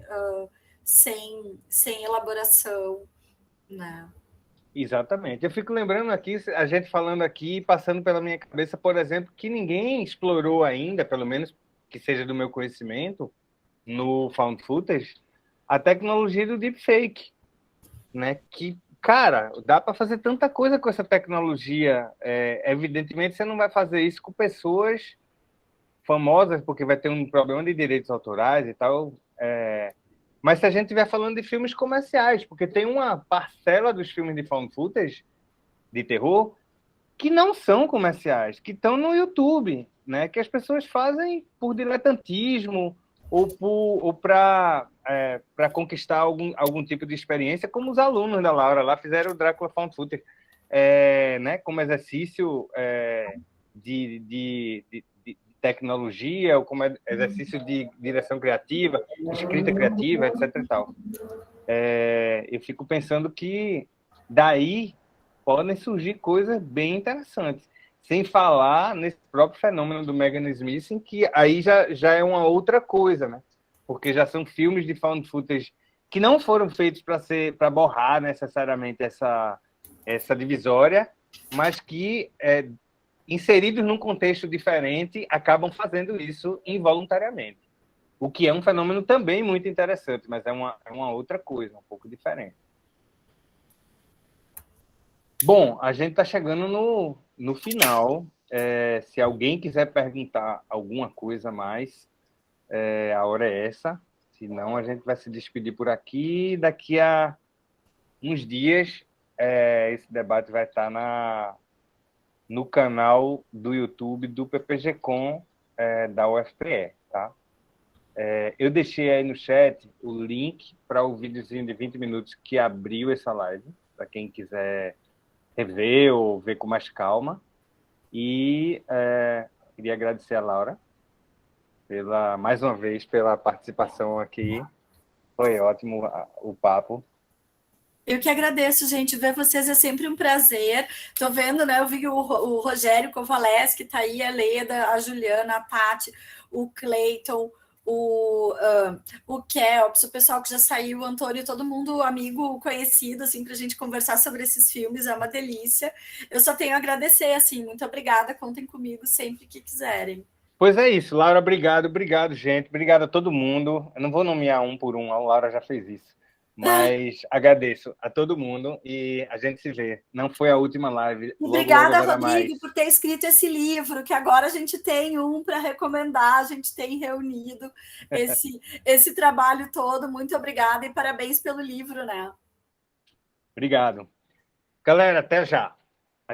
sem elaboração, né? Exatamente. Eu fico lembrando aqui, a gente falando aqui, passando pela minha cabeça, por exemplo, que ninguém explorou ainda, pelo menos que seja do meu conhecimento, no found footage, a tecnologia do deepfake, né? Que, cara, dá para fazer tanta coisa com essa tecnologia. Evidentemente, você não vai fazer isso com pessoas famosas, porque vai ter um problema de direitos autorais e tal. Mas se a gente estiver falando de filmes comerciais, porque tem uma parcela dos filmes de found footage, de terror, que não são comerciais, que estão no YouTube, né? Que as pessoas fazem por diletantismo ou para conquistar algum tipo de experiência, como os alunos da Laura lá fizeram o Drácula Found Footage, né? Como exercício de tecnologia, ou como exercício de direção criativa, escrita criativa, etc. e tal. Eu fico pensando que daí podem surgir coisas bem interessantes, sem falar nesse próprio fenômeno do Megan Smith, que aí já é uma outra coisa, né? Porque já são filmes de found footage que não foram feitos para borrar necessariamente essa divisória, mas que inseridos num contexto diferente, acabam fazendo isso involuntariamente. O que é um fenômeno também muito interessante, mas é uma outra coisa, um pouco diferente. Bom, a gente está chegando no final. Se alguém quiser perguntar alguma coisa mais, a hora é essa. Senão, a gente vai se despedir por aqui. Daqui a uns dias, esse debate vai estar no canal do YouTube do PPG-Com da UFPE, tá? Eu deixei aí no chat o link para o videozinho de 20 minutos que abriu essa live, para quem quiser rever ou ver com mais calma. E queria agradecer a Laura mais uma vez pela participação aqui. Foi ótimo o papo. Eu que agradeço, gente. Ver vocês é sempre um prazer. Tô vendo, né? Eu vi o Rogério Kovaleski, tá aí, a Leda, a Juliana, a Paty, o Cleiton, o Kelps, o pessoal que já saiu, o Antônio, todo mundo amigo, conhecido, assim, pra gente conversar sobre esses filmes. É uma delícia. Eu só tenho a agradecer, assim. Muito obrigada. Contem comigo sempre que quiserem. Pois é isso, Laura, obrigado, gente. Obrigado a todo mundo. Eu não vou nomear um por um, a Laura já fez isso. Mas agradeço a todo mundo e a gente se vê. Não foi a última live. Obrigada, logo Rodrigo, mais. por ter escrito esse livro, que agora a gente tem um para recomendar, a gente tem reunido esse trabalho todo. Muito obrigada e parabéns pelo livro, né? Obrigado. Galera, até já.